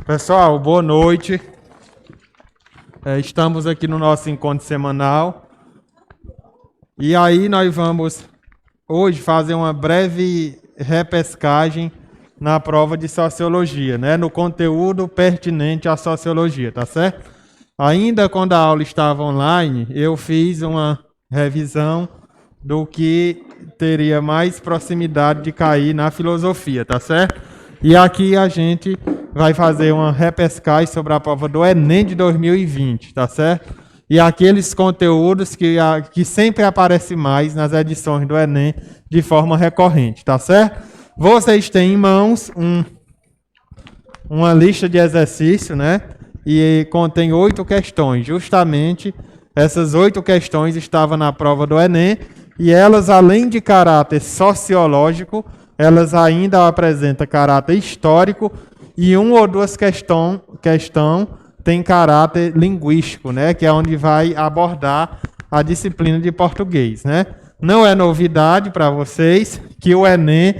Pessoal, boa noite. Estamos aqui no nosso encontro semanal. E aí nós vamos hoje fazer uma breve repescagem na prova de Sociologia, né? No conteúdo pertinente à Sociologia, tá certo? Ainda quando a aula estava online, eu fiz uma revisão do que teria mais proximidade de cair na filosofia, tá certo? E aqui a gente vai fazer uma repescagem sobre a prova do Enem de 2020, tá certo? E aqueles conteúdos que sempre aparecem mais nas edições do Enem de forma recorrente, tá certo? Vocês têm em mãos uma lista de exercício, né? E contém 8 questões. Justamente essas 8 questões estavam na prova do Enem e elas, além de caráter sociológico, elas ainda apresentam caráter histórico e uma ou duas questão tem caráter linguístico, né? Que é onde vai abordar a disciplina de português, né? Não é novidade para vocês que o Enem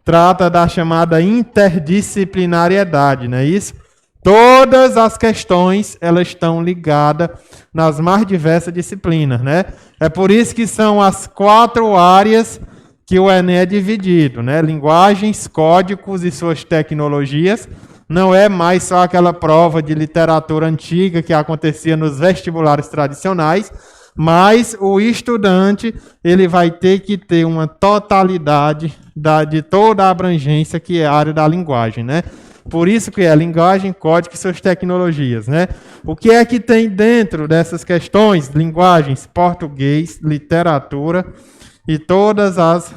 trata da chamada interdisciplinariedade, não é isso? Todas as questões, elas estão ligadas nas mais diversas disciplinas, né? É por isso que são as 4 áreas que o Enem é dividido, né? Linguagens, códigos e suas tecnologias. Não é mais só aquela prova de literatura antiga que acontecia nos vestibulares tradicionais, mas o estudante ele vai ter que ter uma totalidade de toda a abrangência que é a área da linguagem, né? Por isso que é linguagem, código e suas tecnologias, né? O que é que tem dentro dessas questões? Linguagens, português, literatura e todas as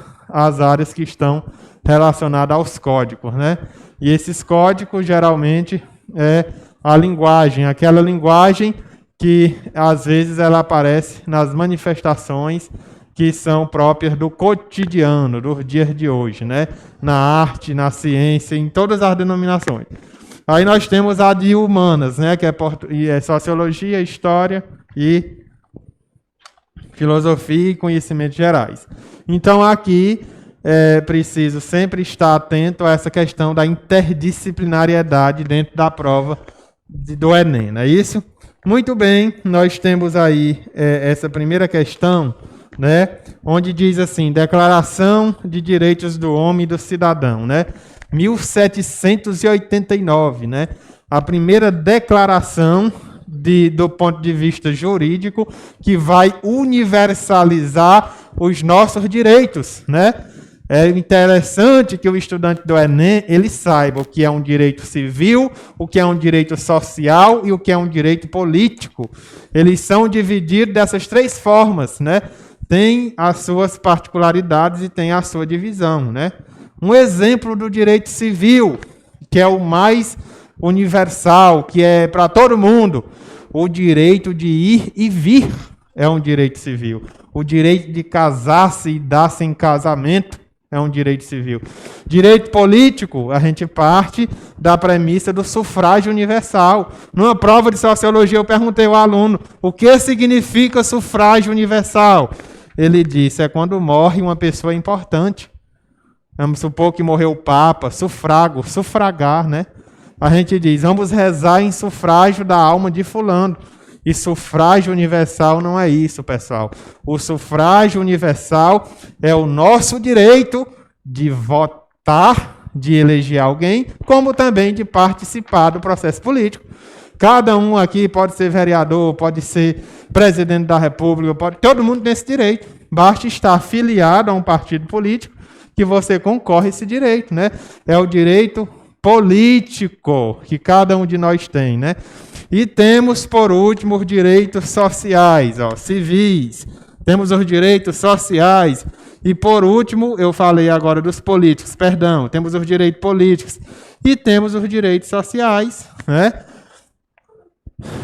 áreas que estão relacionadas aos códigos, né? E esses códigos, geralmente, é a linguagem, aquela linguagem que, às vezes, ela aparece nas manifestações que são próprias do cotidiano, dos dias de hoje, né? Na arte, na ciência, em todas as denominações. Aí nós temos a de humanas, né? Que é sociologia, história e filosofia e conhecimentos gerais. Então, aqui é preciso sempre estar atento a essa questão da interdisciplinariedade dentro da prova do Enem, não é isso? Muito bem, nós temos aí essa primeira questão, né, onde diz assim, Declaração de Direitos do Homem e do Cidadão, né, 1789, né, a primeira declaração do ponto de vista jurídico que vai universalizar os nossos direitos, né. É interessante que o estudante do Enem ele saiba o que é um direito civil, o que é um direito social e o que é um direito político. Eles são divididos dessas 3 formas, né? Tem as suas particularidades e tem a sua divisão, né? Um exemplo do direito civil, que é o mais universal, que é para todo mundo, o direito de ir e vir é um direito civil. O direito de casar-se e dar-se em casamento é um direito civil. Direito político, a gente parte da premissa do sufrágio universal. Numa prova de sociologia, eu perguntei ao aluno, o que significa sufrágio universal? Ele disse, é quando morre uma pessoa importante. Vamos supor que morreu o Papa, sufragar, né? A gente diz, vamos rezar em sufrágio da alma de fulano. E sufrágio universal não é isso, pessoal. O sufrágio universal é o nosso direito de votar, de eleger alguém, como também de participar do processo político. Cada um aqui pode ser vereador, pode ser presidente da República, todo mundo tem esse direito. Basta estar afiliado a um partido político que você concorre esse direito, né? É o direito político que cada um de nós tem, né? E temos, por último, os direitos sociais, civis. Temos os direitos sociais. E, por último, eu falei agora dos políticos, perdão. Temos os direitos políticos e temos os direitos sociais, né?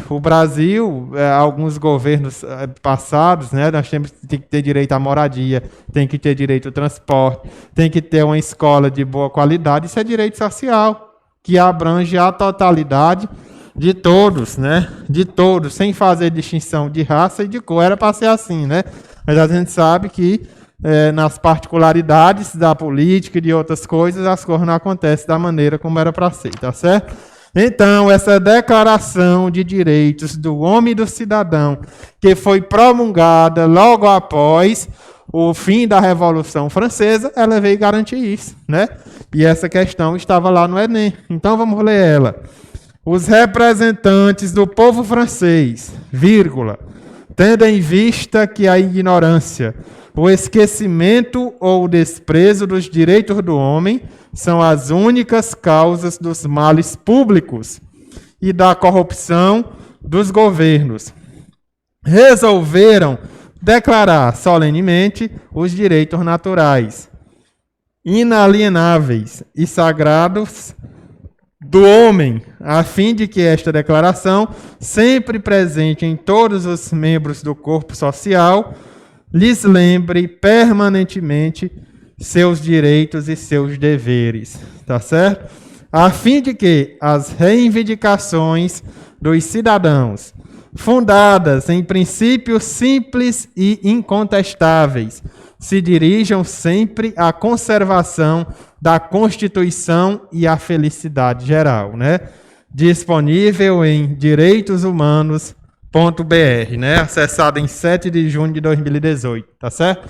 O Brasil, alguns governos passados, né, nós tem que ter direito à moradia, tem que ter direito ao transporte, tem que ter uma escola de boa qualidade. Isso é direito social, que abrange a totalidade de todos, né? De todos, sem fazer distinção de raça e de cor. Era para ser assim, né? Mas a gente sabe que nas particularidades da política e de outras coisas, as coisas não acontecem da maneira como era para ser, tá certo? Então, essa Declaração de Direitos do Homem e do Cidadão, que foi promulgada logo após o fim da Revolução Francesa, ela veio garantir isso, né? E essa questão estava lá no Enem. Então, vamos ler ela. Os representantes do povo francês, vírgula, tendo em vista que a ignorância, o esquecimento ou o desprezo dos direitos do homem são as únicas causas dos males públicos e da corrupção dos governos, resolveram declarar solenemente os direitos naturais, inalienáveis e sagrados do homem, a fim de que esta declaração, sempre presente em todos os membros do corpo social, lhes lembre permanentemente seus direitos e seus deveres, tá certo? A fim de que as reivindicações dos cidadãos, fundadas em princípios simples e incontestáveis, se dirijam sempre à conservação da Constituição e à felicidade geral, né? Disponível em direitoshumanos.br, né? Acessado em 7 de junho de 2018, tá certo?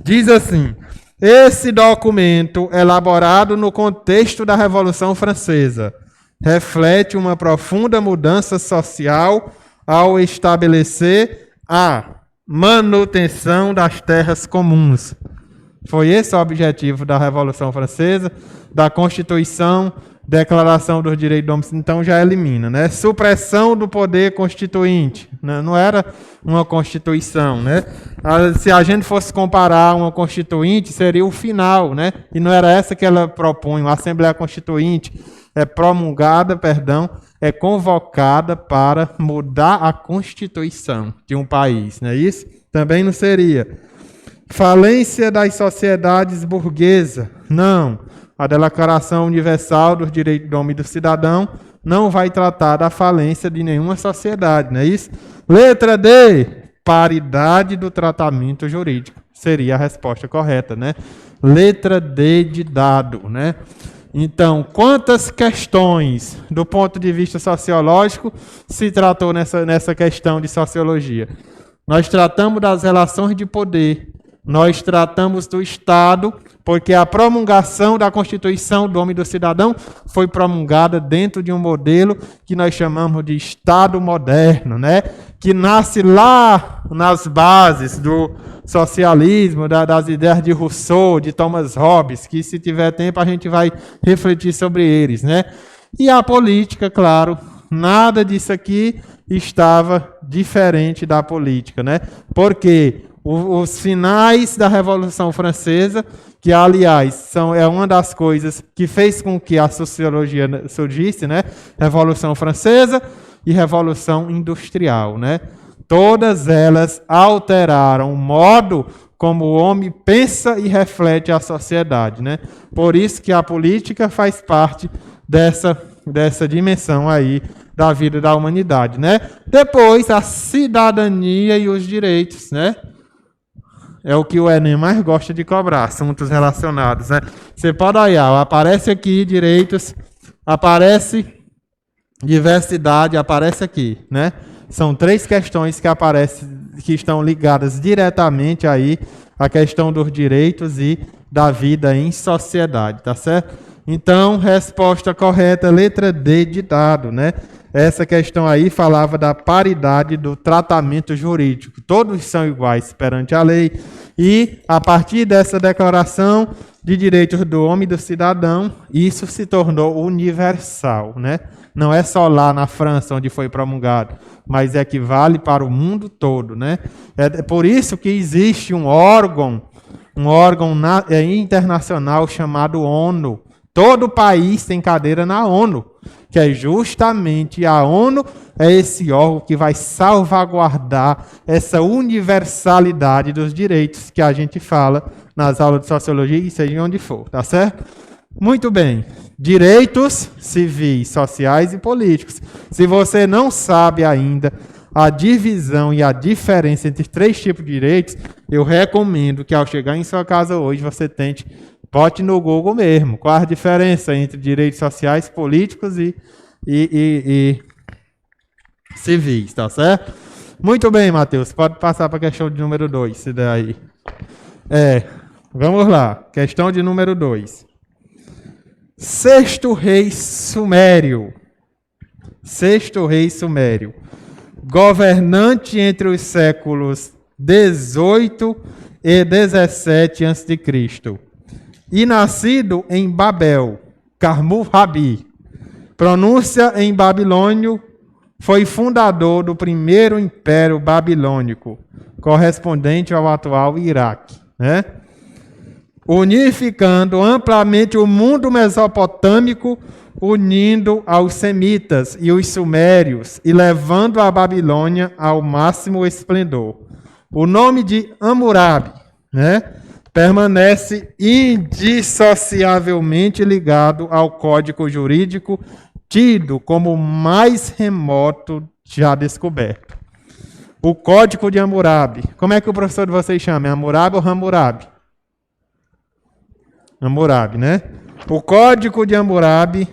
Diz assim: esse documento, elaborado no contexto da Revolução Francesa, reflete uma profunda mudança social ao estabelecer a manutenção das terras comuns. Foi esse o objetivo da Revolução Francesa, da Constituição, Declaração dos Direitos do Homem. Então já elimina, né? Supressão do poder constituinte, né? Não era uma Constituição, né? Se a gente fosse comparar uma Constituinte, seria o final, né? E não era essa que ela propunha. A Assembleia Constituinte é promulgada, é convocada para mudar a Constituição de um país, não é isso? Também não seria. Falência das sociedades burguesas, não. A Declaração Universal dos Direitos do Homem e do Cidadão não vai tratar da falência de nenhuma sociedade, não é isso? Letra D, paridade do tratamento jurídico. Seria a resposta correta, né? Letra D de dado, né? Então, quantas questões, do ponto de vista sociológico, se tratou nessa questão de sociologia? Nós tratamos das relações de poder, nós tratamos do Estado, porque a promulgação da Constituição do Homem e do Cidadão foi promulgada dentro de um modelo que nós chamamos de Estado moderno, né? Que nasce lá nas bases do socialismo, das ideias de Rousseau, de Thomas Hobbes, que se tiver tempo a gente vai refletir sobre eles, né? E a política, claro, nada disso aqui estava diferente da política, né? Porque os finais da Revolução Francesa, que, aliás, é uma das coisas que fez com que a sociologia surgisse, né? Revolução Francesa e Revolução Industrial, né? Todas elas alteraram o modo como o homem pensa e reflete a sociedade, né? Por isso que a política faz parte dessa dimensão aí da vida da humanidade, né? Depois, a cidadania e os direitos, né? É o que o Enem mais gosta de cobrar, assuntos relacionados, né? Você pode olhar, aparece aqui direitos, aparece diversidade, aparece aqui, né? São 3 questões que aparecem, que estão ligadas diretamente aí à questão dos direitos e da vida em sociedade, tá certo? Então, resposta correta, letra D de dado, né? Essa questão aí falava da paridade do tratamento jurídico. Todos são iguais perante a lei. E, a partir dessa declaração de direitos do homem e do cidadão, isso se tornou universal, né? Não é só lá na França onde foi promulgado, mas equivale para o mundo todo, né? É por isso que existe um órgão internacional chamado ONU. Todo país tem cadeira na ONU, que é justamente a ONU, é esse órgão que vai salvaguardar essa universalidade dos direitos que a gente fala nas aulas de sociologia, e seja onde for, tá certo? Muito bem. Direitos civis, sociais e políticos. Se você não sabe ainda a divisão e a diferença entre 3 tipos de direitos, eu recomendo que ao chegar em sua casa hoje você tente, bote no Google mesmo, qual a diferença entre direitos sociais, políticos e civis, tá certo? Muito bem, Mateus, pode passar para a questão de número 2, se der aí. Vamos lá, questão de número 2. Sexto rei Sumério, governante entre os séculos 18 e 17 a.C., e nascido em Babel, Carmu-Rabi, pronúncia em babilônio, foi fundador do primeiro império babilônico, correspondente ao atual Iraque, né? Unificando amplamente o mundo mesopotâmico, unindo aos semitas e os sumérios e levando a Babilônia ao máximo esplendor. O nome de Hammurabi, né, permanece indissociavelmente ligado ao código jurídico tido como o mais remoto já descoberto. O Código de Hammurabi. Como é que o professor de vocês chama? É Hammurabi ou Hammurabi? Hammurabi, né? O Código de Hammurabi,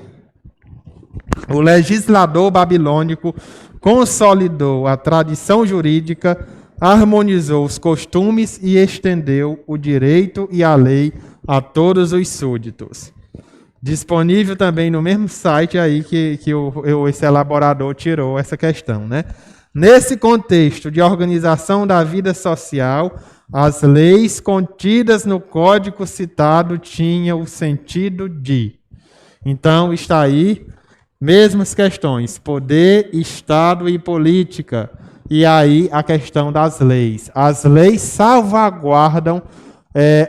o legislador babilônico consolidou a tradição jurídica, harmonizou os costumes e estendeu o direito e a lei a todos os súditos. Disponível também no mesmo site aí que esse elaborador tirou essa questão, né? Nesse contexto de organização da vida social, as leis contidas no código citado tinham o sentido de... Então, está aí, mesmas questões, poder, Estado e política. E aí, a questão das leis. As leis salvaguardam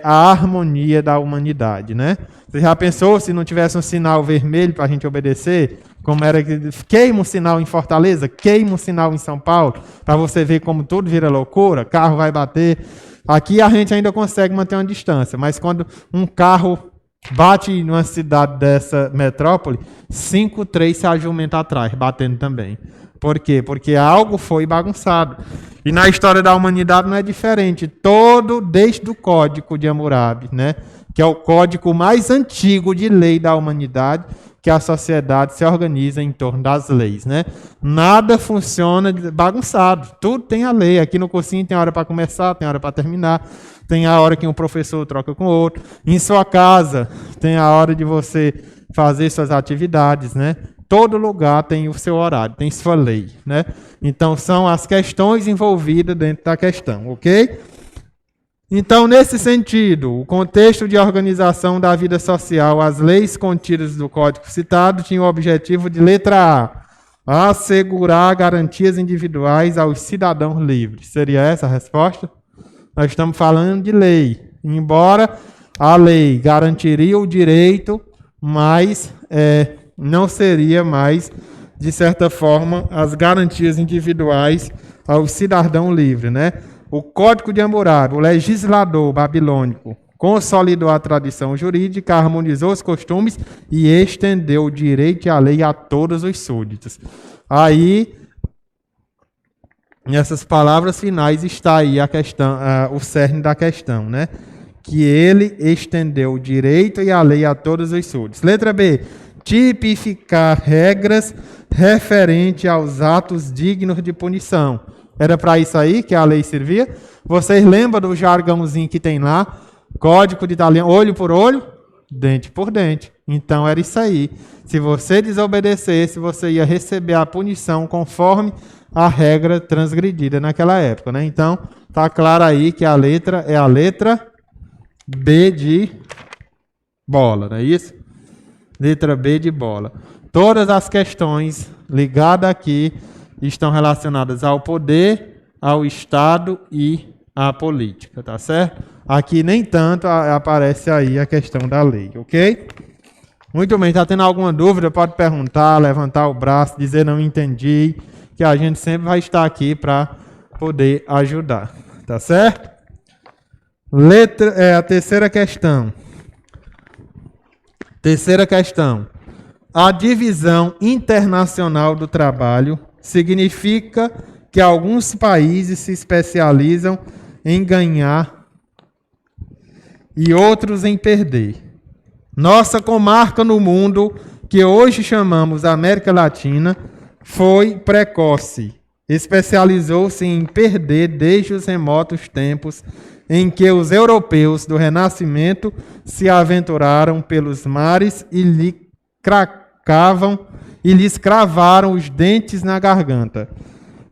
a harmonia da humanidade, né? Você já pensou se não tivesse um sinal vermelho para a gente obedecer? Como era que queima um sinal em Fortaleza, queima um sinal em São Paulo, para você ver como tudo vira loucura, carro vai bater. Aqui a gente ainda consegue manter uma distância, mas quando um carro bate numa cidade dessa metrópole, 5 três se ajumenta atrás, batendo também. Por quê? Porque algo foi bagunçado. E na história da humanidade não é diferente. Desde o Código de Hammurabi, né, que é o código mais antigo de lei da humanidade, que a sociedade se organiza em torno das leis, né? Nada funciona bagunçado. Tudo tem a lei. Aqui no cursinho tem hora para começar, tem hora para terminar, tem a hora que um professor troca com o outro. Em sua casa, tem a hora de você fazer suas atividades, né? Todo lugar tem o seu horário, tem sua lei, né? Então, são as questões envolvidas dentro da questão, ok? Então, nesse sentido, o contexto de organização da vida social, as leis contidas do Código citado tinham o objetivo de, letra A, assegurar garantias individuais aos cidadãos livres. Seria essa a resposta? Nós estamos falando de lei. Embora a lei garantiria o direito, mas não seria mais, de certa forma, as garantias individuais ao cidadão livre, né? O Código de Hammurabi, o legislador babilônico, consolidou a tradição jurídica, harmonizou os costumes e estendeu o direito e a lei a todos os súditos. Aí, nessas palavras finais, está aí a questão, o cerne da questão, né? Que ele estendeu o direito e a lei a todos os súditos. Letra B. Tipificar regras referentes aos atos dignos de punição. Era para isso aí que a lei servia? Vocês lembram do jargãozinho que tem lá? Código de italiano, olho por olho, dente por dente. Então era isso aí. Se você desobedecesse, você ia receber a punição conforme a regra transgredida naquela época, né? Então, tá claro aí que a letra é a letra B de bola, não é isso? Letra B de bola. Todas as questões ligadas aqui estão relacionadas ao poder, ao Estado e à política, tá certo? Aqui nem tanto aparece aí a questão da lei, ok? Muito bem, está tendo alguma dúvida? Pode perguntar, levantar o braço, dizer não entendi, que a gente sempre vai estar aqui para poder ajudar, tá certo? A terceira questão. Terceira questão. A divisão internacional do trabalho significa que alguns países se especializam em ganhar e outros em perder. Nossa comarca no mundo, que hoje chamamos América Latina, foi precoce. Especializou-se em perder desde os remotos tempos em que os europeus do Renascimento se aventuraram pelos mares e lhes cravaram os dentes na garganta.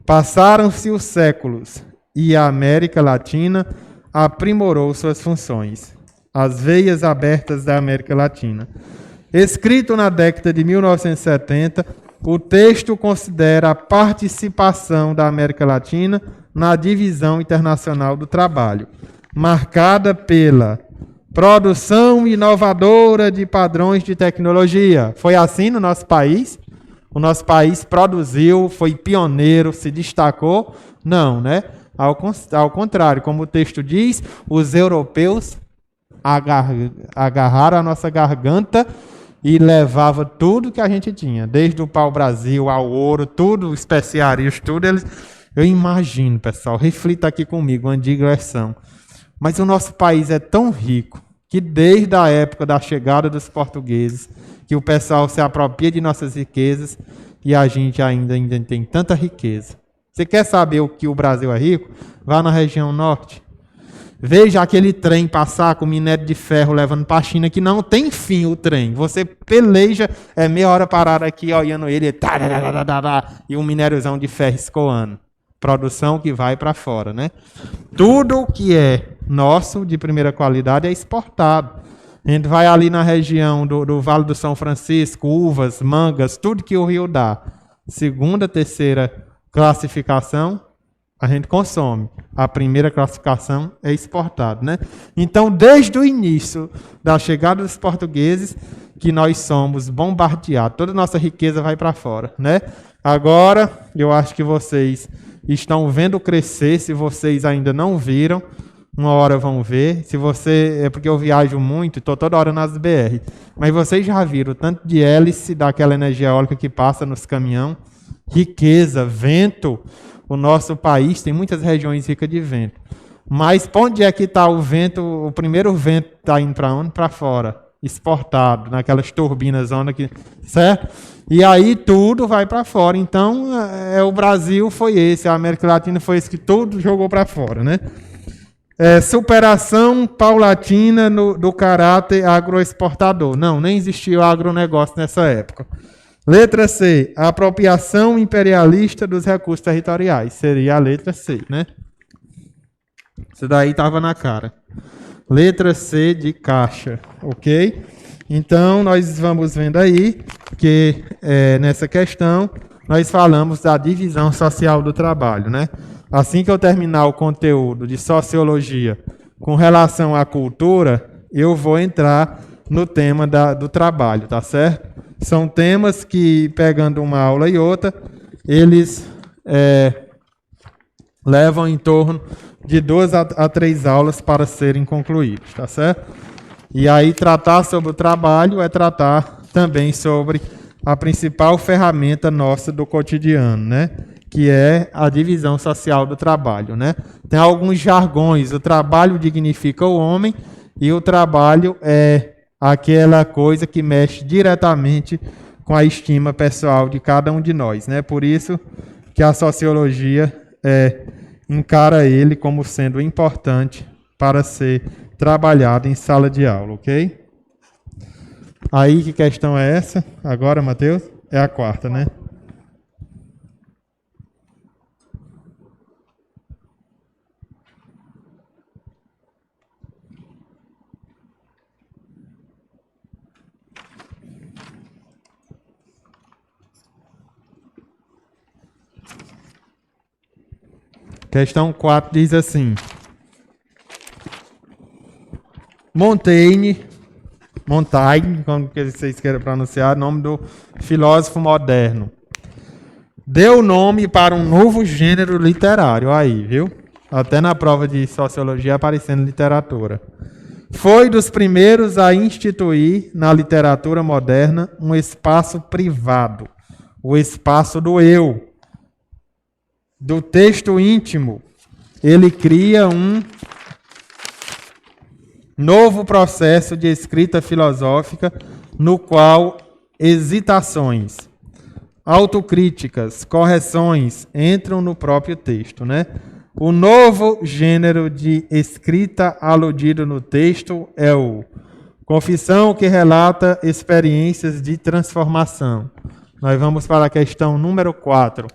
Passaram-se os séculos e a América Latina aprimorou suas funções. As veias abertas da América Latina. Escrito na década de 1970, o texto considera a participação da América Latina na divisão internacional do trabalho, marcada pela produção inovadora de padrões de tecnologia. Foi assim no nosso país? O nosso país produziu, foi pioneiro, se destacou? Não, né? Ao contrário, como o texto diz, os europeus agarraram a nossa garganta e levava tudo que a gente tinha, desde o pau-brasil ao ouro, tudo, especiarias, tudo. Eu imagino, pessoal, reflita aqui comigo, uma digressão. Mas o nosso país é tão rico que desde a época da chegada dos portugueses, que o pessoal se apropria de nossas riquezas e a gente ainda tem tanta riqueza. Você quer saber o que o Brasil é rico? Vá na região norte. Veja aquele trem passar com minério de ferro levando para a China, que não tem fim o trem. Você peleja, é meia hora parado aqui olhando ele, e um minériozão de ferro escoando. Produção que vai para fora, né? Tudo que é nosso, de primeira qualidade, é exportado. A gente vai ali na região do Vale do São Francisco, uvas, mangas, tudo que o rio dá. Segunda, terceira classificação, a gente consome. A primeira classificação é exportado, né? Então, desde o início da chegada dos portugueses, que nós somos bombardeados. Toda a nossa riqueza vai para fora, né? Agora, eu acho que vocês estão vendo crescer, se vocês ainda não viram, uma hora vão ver. Se você, é porque eu viajo muito, estou toda hora nas BR, mas vocês já viram o tanto de hélice daquela energia eólica que passa nos caminhões, riqueza, vento. O nosso país tem muitas regiões ricas de vento. Mas para onde é que está o vento? O primeiro vento está indo para onde? Para fora. Exportado, naquelas turbinas, certo? E aí tudo vai para fora. Então, o Brasil foi esse, a América Latina foi esse que tudo jogou para fora, né? Superação paulatina do caráter agroexportador. Não, nem existia o agronegócio nessa época. Letra C, a apropriação imperialista dos recursos territoriais. Seria a letra C, né? Isso daí estava na cara. Letra C de caixa, ok? Então, nós vamos vendo aí que nessa questão nós falamos da divisão social do trabalho, né? Assim que eu terminar o conteúdo de sociologia com relação à cultura, eu vou entrar no tema do trabalho, tá certo? São temas que, pegando uma aula e outra, eles levam em torno de 2 a 3 aulas para serem concluídos, tá certo? E aí, tratar sobre o trabalho é tratar também sobre a principal ferramenta nossa do cotidiano, né? Que é a divisão social do trabalho, né? Tem alguns jargões, o trabalho dignifica o homem e o trabalho é aquela coisa que mexe diretamente com a estima pessoal de cada um de nós, né? Por isso que a sociologia encara ele como sendo importante para ser trabalhado em sala de aula, ok? Aí, que questão é essa? Agora, Matheus? É a quarta, né? Questão 4 diz assim: Montaigne, como que vocês querem pronunciar, nome do filósofo moderno, deu nome para um novo gênero literário. Aí, viu? Até na prova de sociologia aparecendo literatura. Foi dos primeiros a instituir na literatura moderna um espaço privado, o espaço do eu, do texto íntimo. Ele cria um novo processo de escrita filosófica no qual hesitações, autocríticas, correções entram no próprio texto, né? O novo gênero de escrita aludido no texto é o confissão, que relata experiências de transformação. Nós vamos para a questão número 4.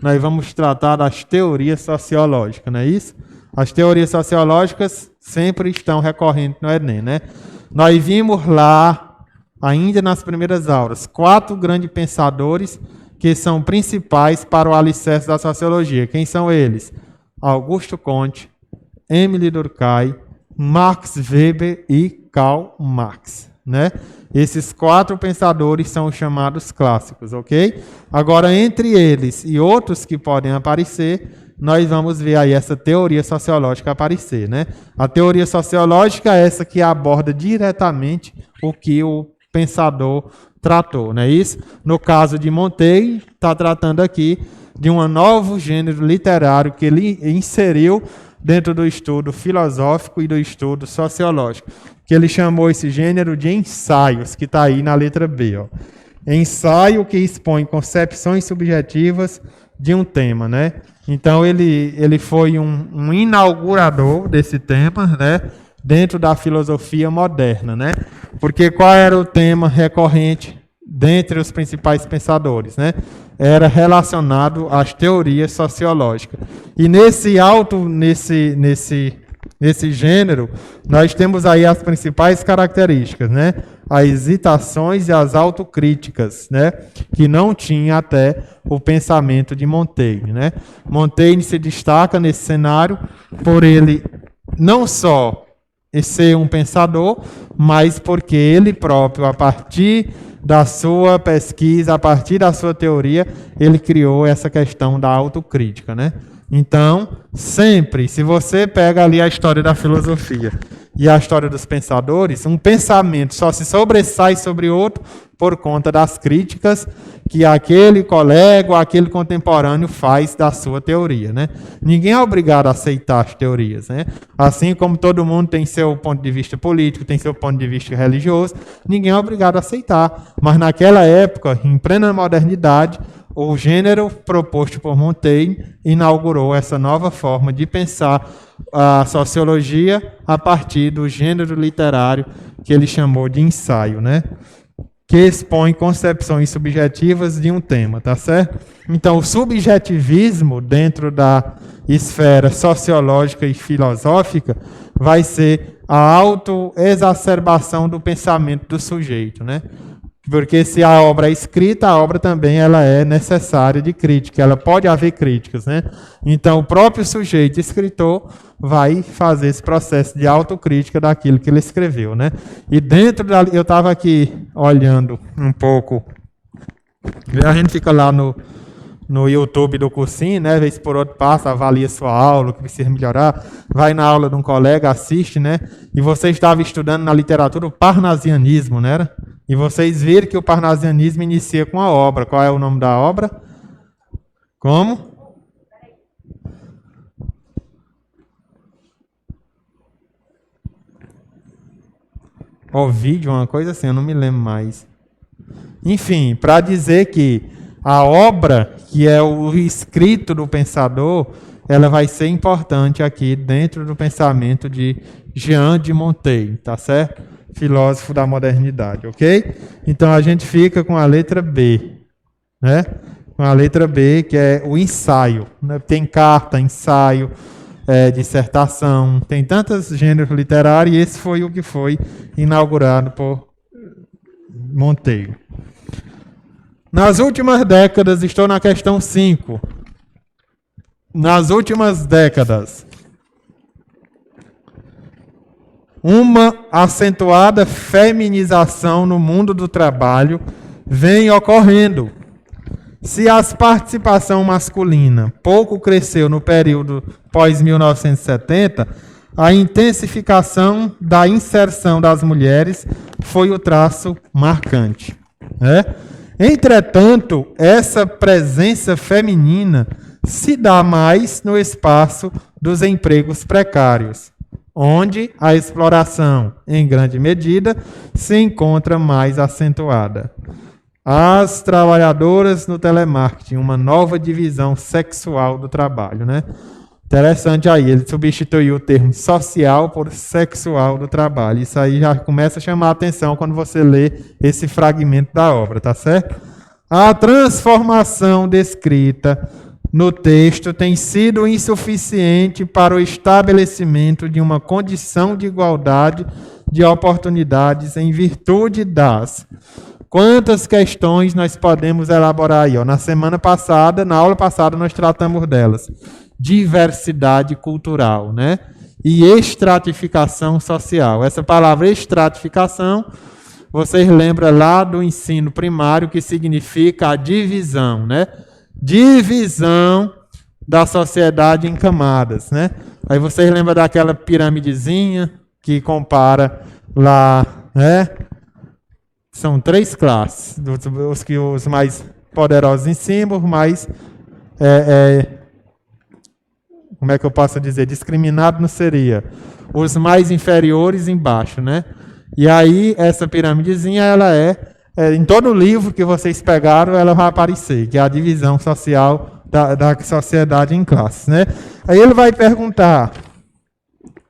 Nós vamos tratar das teorias sociológicas, não é isso? As teorias sociológicas sempre estão recorrentes no Enem, né? Nós vimos lá, ainda nas primeiras aulas, 4 grandes pensadores que são principais para o alicerce da sociologia. Quem são eles? Augusto Comte, Émile Durkheim, Max Weber e Karl Marx, né? Esses 4 pensadores são os chamados clássicos, ok? Agora, entre eles e outros que podem aparecer, nós vamos ver aí essa teoria sociológica aparecer, né? A teoria sociológica é essa que aborda diretamente o que o pensador tratou, não é isso? No caso de Montaigne, está tratando aqui de um novo gênero literário que ele inseriu dentro do estudo filosófico e do estudo sociológico, que ele chamou esse gênero de ensaios, que está aí na letra B. Ó. Ensaio que expõe concepções subjetivas de um tema, né? Então, ele foi um inaugurador desse tema, né? Dentro da filosofia moderna, né? Porque qual era o tema recorrente dentre os principais pensadores, né? Era relacionado às teorias sociológicas. E nesse gênero, nós temos aí as principais características, né? As hesitações e as autocríticas, né? Que não tinha até o pensamento de Montaigne, né? Montaigne se destaca nesse cenário por ele não só ser um pensador, mas porque ele próprio, a partir da sua pesquisa, a partir da sua teoria, ele criou essa questão da autocrítica, né? Então, sempre, se você pega ali a história da filosofia e a história dos pensadores, um pensamento só se sobressai sobre outro por conta das críticas que aquele colega ou aquele contemporâneo faz da sua teoria, né? Ninguém é obrigado a aceitar as teorias, né? Assim como todo mundo tem seu ponto de vista político, tem seu ponto de vista religioso, ninguém é obrigado a aceitar. Mas naquela época, em plena modernidade, o gênero proposto por Montaigne inaugurou essa nova forma de pensar a sociologia a partir do gênero literário que ele chamou de ensaio, né? Que expõe concepções subjetivas de um tema, tá certo? Então, o subjetivismo dentro da esfera sociológica e filosófica vai ser a autoexacerbação do pensamento do sujeito, né? Porque se a obra é escrita, a obra também ela é necessária de crítica, ela pode haver críticas, né? Então, o próprio sujeito escritor vai fazer esse processo de autocrítica daquilo que ele escreveu, né? E dentro da... Eu estava aqui olhando um pouco, a gente fica lá no YouTube do cursinho, né? Vez por outro passa, avalia sua aula, o que precisa melhorar, vai na aula de um colega, assiste, né? E você estava estudando na literatura o parnasianismo, não era? E vocês viram que o parnasianismo inicia com a obra. Qual é o nome da obra? Como? Ovídio, uma coisa assim, eu não me lembro mais. Enfim, para dizer que a obra, que é o escrito do pensador, ela vai ser importante aqui dentro do pensamento de Jean de Montaigne, tá certo? Filósofo da modernidade, ok? Então a gente fica com a letra B, né? Com a letra B, que é o ensaio, né? Tem carta, ensaio, dissertação, tem tantos gêneros literários, e esse foi o que foi inaugurado por Montaigne. Nas últimas décadas, estou na questão 5. Nas últimas décadas, uma acentuada feminização no mundo do trabalho vem ocorrendo. Se a participação masculina pouco cresceu no período pós-1970, a intensificação da inserção das mulheres foi o traço marcante, né? Entretanto, essa presença feminina se dá mais no espaço dos empregos precários, onde a exploração, em grande medida, se encontra mais acentuada. As trabalhadoras no telemarketing, uma nova divisão sexual do trabalho, né? Interessante aí, ele substituiu o termo social por sexual do trabalho. Isso aí já começa a chamar a atenção quando você lê esse fragmento da obra, tá certo? A transformação descrita no texto tem sido insuficiente para o estabelecimento de uma condição de igualdade de oportunidades em virtude das... Quantas questões nós podemos elaborar aí? Ó? Na semana passada, na aula passada, nós tratamos delas. Diversidade cultural, né? E estratificação social. Essa palavra estratificação, vocês lembram lá do ensino primário, que significa a divisão, né? Divisão da sociedade em camadas, né? Aí vocês lembram daquela piramidezinha que compara lá, né? São 3 classes, os mais poderosos em cima, os mais, como é que eu posso dizer, discriminado não seria, os mais inferiores embaixo, né? E aí, essa piramidezinha, ela em todo livro que vocês pegaram, ela vai aparecer, que é a divisão social da sociedade em classes, né? Aí ele vai perguntar,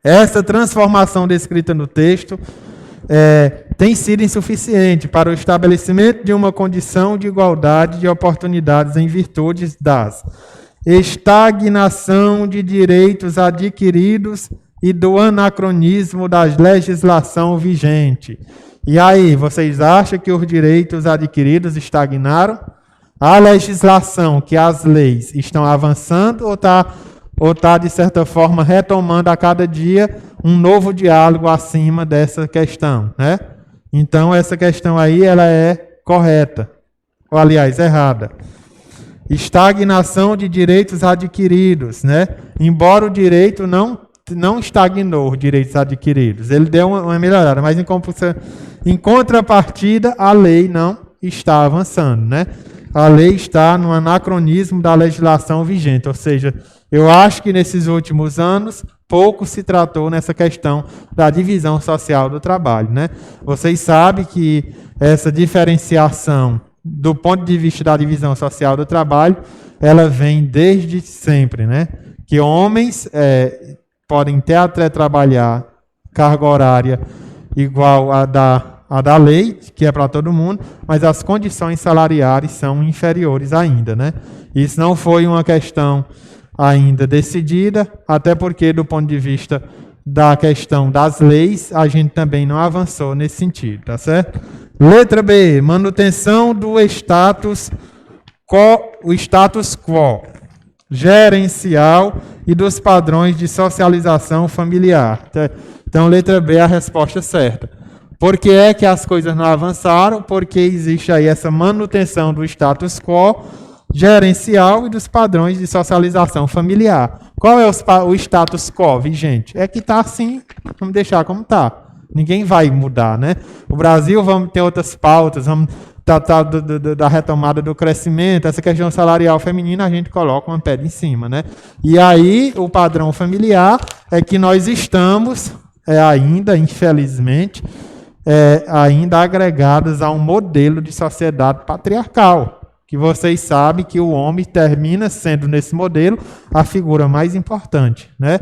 essa transformação descrita no texto tem sido insuficiente para o estabelecimento de uma condição de igualdade de oportunidades em virtude das estagnação de direitos adquiridos e do anacronismo da legislação vigente. E aí, vocês acham que os direitos adquiridos estagnaram? A legislação, que as leis estão avançando ou está, de certa forma, retomando a cada dia um novo diálogo acima dessa questão, né? Então, essa questão aí, ela é correta, ou aliás, errada. Estagnação de direitos adquiridos, né? Embora o direito não estagnou, os direitos adquiridos, ele deu uma melhorada, mas em contrapartida, a lei não está avançando, né? A lei está no anacronismo da legislação vigente, ou seja, eu acho que nesses últimos anos, pouco se tratou nessa questão da divisão social do trabalho, né? Vocês sabem que essa diferenciação do ponto de vista da divisão social do trabalho, ela vem desde sempre, né? Que homens podem até trabalhar carga horária igual a da lei, que é para todo mundo, mas as condições salariais são inferiores ainda, né? Isso não foi uma questão ainda decidida, até porque, do ponto de vista da questão das leis, a gente também não avançou nesse sentido, tá certo? Letra B, manutenção do status quo gerencial e dos padrões de socialização familiar. Então, letra B é a resposta certa. Por que é que as coisas não avançaram? Porque existe aí essa manutenção do status quo gerencial e dos padrões de socialização familiar. Qual é o status quo vigente? É que está assim, vamos deixar como está. Ninguém vai mudar, né? O Brasil, vamos ter outras pautas, vamos tratar da retomada do crescimento, essa questão salarial feminina, a gente coloca uma pedra em cima, né? E aí, o padrão familiar é que nós estamos ainda, infelizmente, ainda agregados a um modelo de sociedade patriarcal, que vocês sabem que o homem termina sendo, nesse modelo, a figura mais importante, né?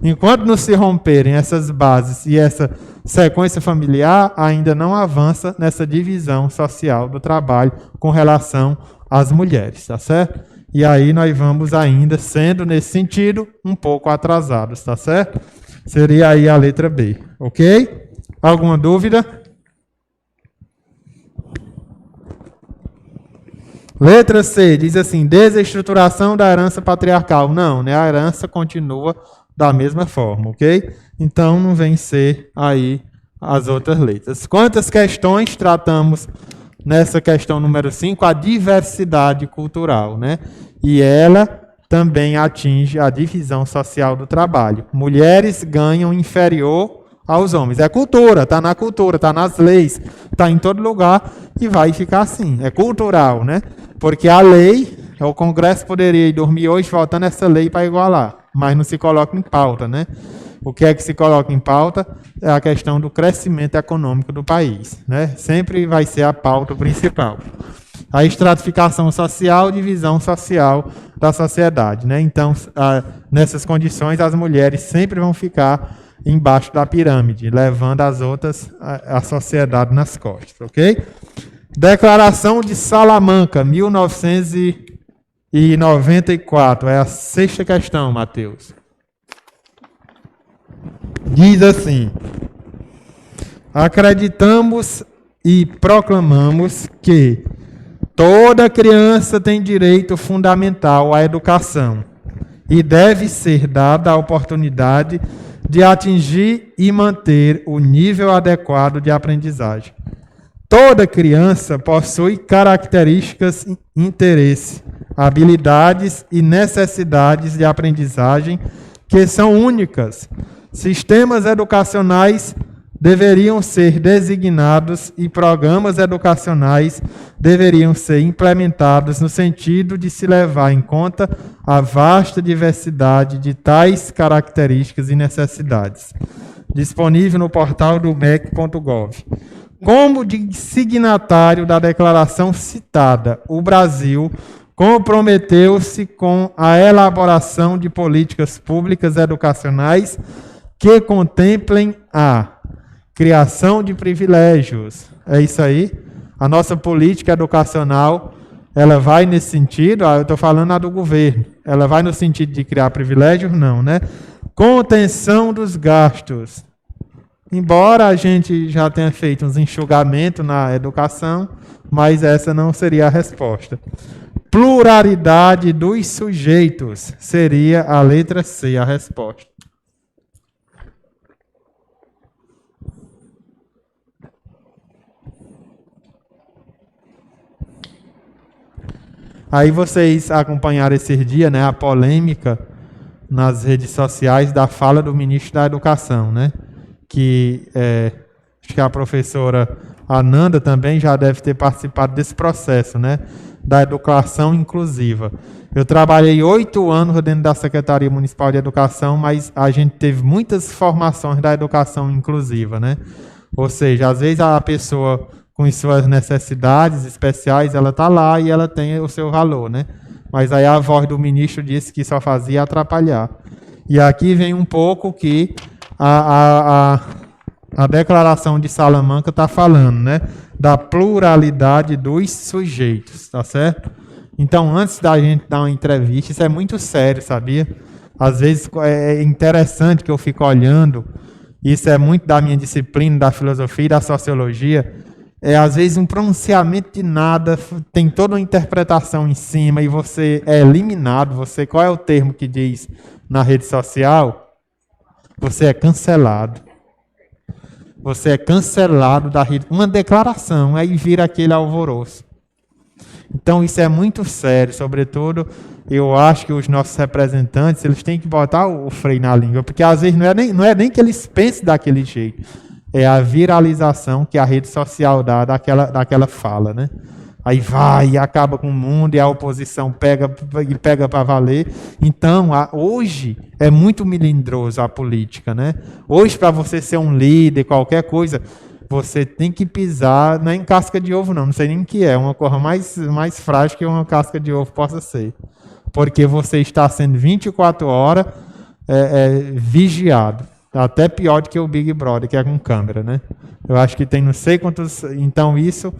Enquanto não se romperem essas bases e essa sequência familiar, ainda não avança nessa divisão social do trabalho com relação às mulheres, tá certo? E aí nós vamos ainda, sendo nesse sentido, um pouco atrasados, tá certo? Seria aí a letra B, ok? Alguma dúvida? Letra C, diz assim, desestruturação da herança patriarcal. Não, né? A herança continua da mesma forma, ok? Então, não vem ser aí as outras letras. Quantas questões tratamos nessa questão número 5? A diversidade cultural, né? E ela também atinge a divisão social do trabalho. Mulheres ganham inferior aos homens. É cultura, está na cultura, está nas leis, está em todo lugar e vai ficar assim. É cultural, né? Porque a lei, o Congresso poderia ir dormir hoje faltando essa lei para igualar, mas não se coloca em pauta, né? o que é que se coloca em pauta? É a questão do crescimento econômico do país, né? Sempre vai ser a pauta principal. A estratificação social, divisão social da sociedade, né? Então, nessas condições, as mulheres sempre vão ficar embaixo da pirâmide, levando as outras, a sociedade nas costas, ok? Declaração de Salamanca, 1994, é a sexta questão, Mateus. Diz assim: acreditamos e proclamamos que toda criança tem direito fundamental à educação e deve ser dada a oportunidade de atingir e manter o nível adequado de aprendizagem. Toda criança possui características, interesse, habilidades e necessidades de aprendizagem que são únicas. Sistemas educacionais deveriam ser designados e programas educacionais deveriam ser implementados no sentido de se levar em conta a vasta diversidade de tais características e necessidades. Disponível no portal do MEC.gov. Como signatário da declaração citada, o Brasil comprometeu-se com a elaboração de políticas públicas educacionais que contemplem a criação de privilégios. É isso aí. A nossa política educacional, ela vai nesse sentido, eu estou falando a do governo, ela vai no sentido de criar privilégios? Não, né? Contenção dos gastos. Embora a gente já tenha feito uns enxugamentos na educação, mas essa não seria a resposta. Pluralidade dos sujeitos seria a letra C, a resposta. Aí vocês acompanharam esses dias, né, a polêmica nas redes sociais da fala do ministro da Educação, né? Que acho que a professora Ananda também já deve ter participado desse processo, né? Da educação inclusiva. Eu trabalhei 8 anos dentro da Secretaria Municipal de Educação, mas a gente teve muitas formações da educação inclusiva, né? Ou seja, às vezes a pessoa com suas necessidades especiais, ela está lá e ela tem o seu valor, né? Mas aí a voz do ministro disse que só fazia atrapalhar. E aqui vem um pouco que a declaração de Salamanca está falando, né? Da pluralidade dos sujeitos, tá certo? Então, antes da gente dar uma entrevista, isso é muito sério, sabia? Às vezes é interessante que eu fico olhando, isso é muito da minha disciplina, da filosofia e da sociologia, às vezes um pronunciamento de nada, tem toda uma interpretação em cima e você é eliminado, qual é o termo que diz na rede social? Você é cancelado. Você é cancelado da rede. Uma declaração, aí vira aquele alvoroço. Então isso é muito sério, sobretudo eu acho que os nossos representantes, eles têm que botar o freio na língua, porque às vezes não é nem que eles pensem daquele jeito, é a viralização que a rede social dá daquela fala, né? Aí vai e acaba com o mundo e a oposição pega para valer. Então, hoje é muito melindroso a política, né? Hoje, para você ser um líder, qualquer coisa, você tem que pisar, não é em casca de ovo não sei nem o que é, uma coisa mais frágil que uma casca de ovo possa ser. Porque você está sendo 24 horas vigiado. Até pior do que o Big Brother, que é com câmera, né? Eu acho que tem não sei quantos... Então, isso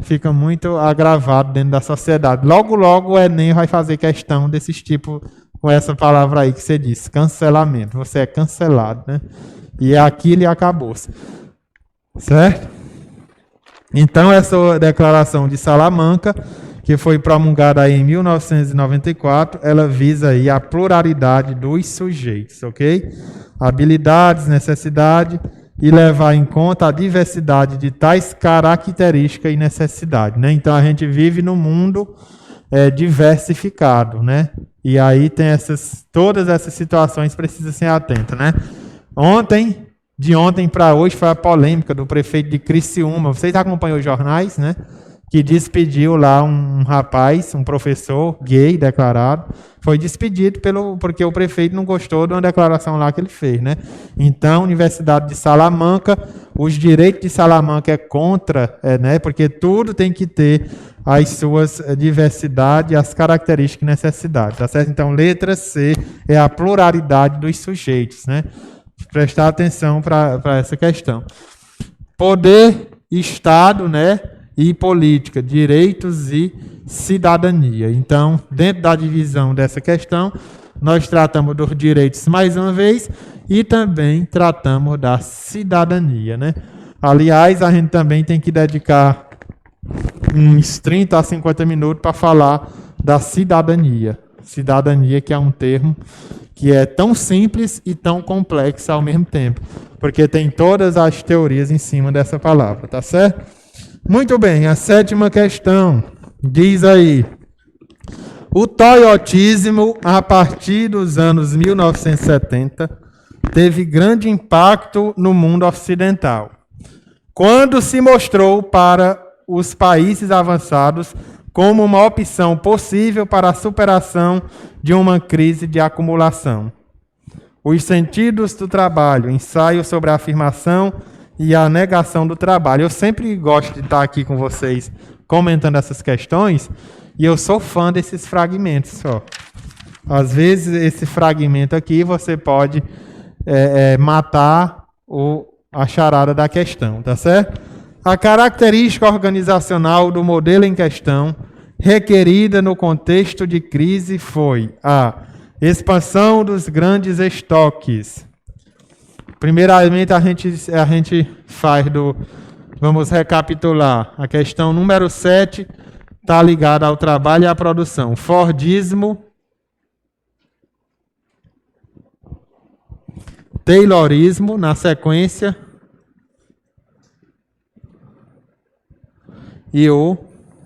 fica muito agravado dentro da sociedade. Logo, logo, o Enem vai fazer questão desses tipos, com essa palavra aí que você disse, cancelamento. Você é cancelado, né? E é aquilo e acabou-se. Certo? Então, essa declaração de Salamanca, que foi promulgada aí em 1994, ela visa aí a pluralidade dos sujeitos, ok? Habilidades, necessidade e levar em conta a diversidade de tais características e necessidades, né? Então, a gente vive num mundo diversificado, né? E aí tem todas essas situações precisam ser atentas, né? De ontem para hoje foi a polêmica do prefeito de Criciúma. Vocês acompanham os jornais, né? Que despediu lá um rapaz, um professor gay declarado, Foi despedido porque o prefeito não gostou de uma declaração lá que ele fez, né? Então, Universidade de Salamanca, os direitos de Salamanca é contra, né? Porque tudo tem que ter as suas diversidades, as características e necessidades, tá certo? Então, letra C é a pluralidade dos sujeitos, né? Prestar atenção para essa questão. Poder, Estado, né? E política, direitos e cidadania. Então, dentro da divisão dessa questão, nós tratamos dos direitos mais uma vez e também tratamos da cidadania, né? Aliás, a gente também tem que dedicar uns 30 a 50 minutos para falar da cidadania. Cidadania, que é um termo que é tão simples e tão complexo ao mesmo tempo, porque tem todas as teorias em cima dessa palavra, tá certo? Muito bem, a 7ª questão diz aí: o toyotismo, a partir dos anos 1970, teve grande impacto no mundo ocidental, quando se mostrou para os países avançados como uma opção possível para a superação de uma crise de acumulação. Os sentidos do trabalho, ensaio sobre a afirmação e a negação do trabalho. Eu sempre gosto de estar aqui com vocês comentando essas questões, e eu sou fã desses fragmentos só. Às vezes, esse fragmento aqui, você pode matar a charada da questão, tá certo? A característica organizacional do modelo em questão, requerida no contexto de crise, foi a expansão dos grandes estoques. Primeiramente, a gente faz vamos recapitular. A questão número 7 está ligada ao trabalho e à produção. Fordismo, Taylorismo, na sequência, e o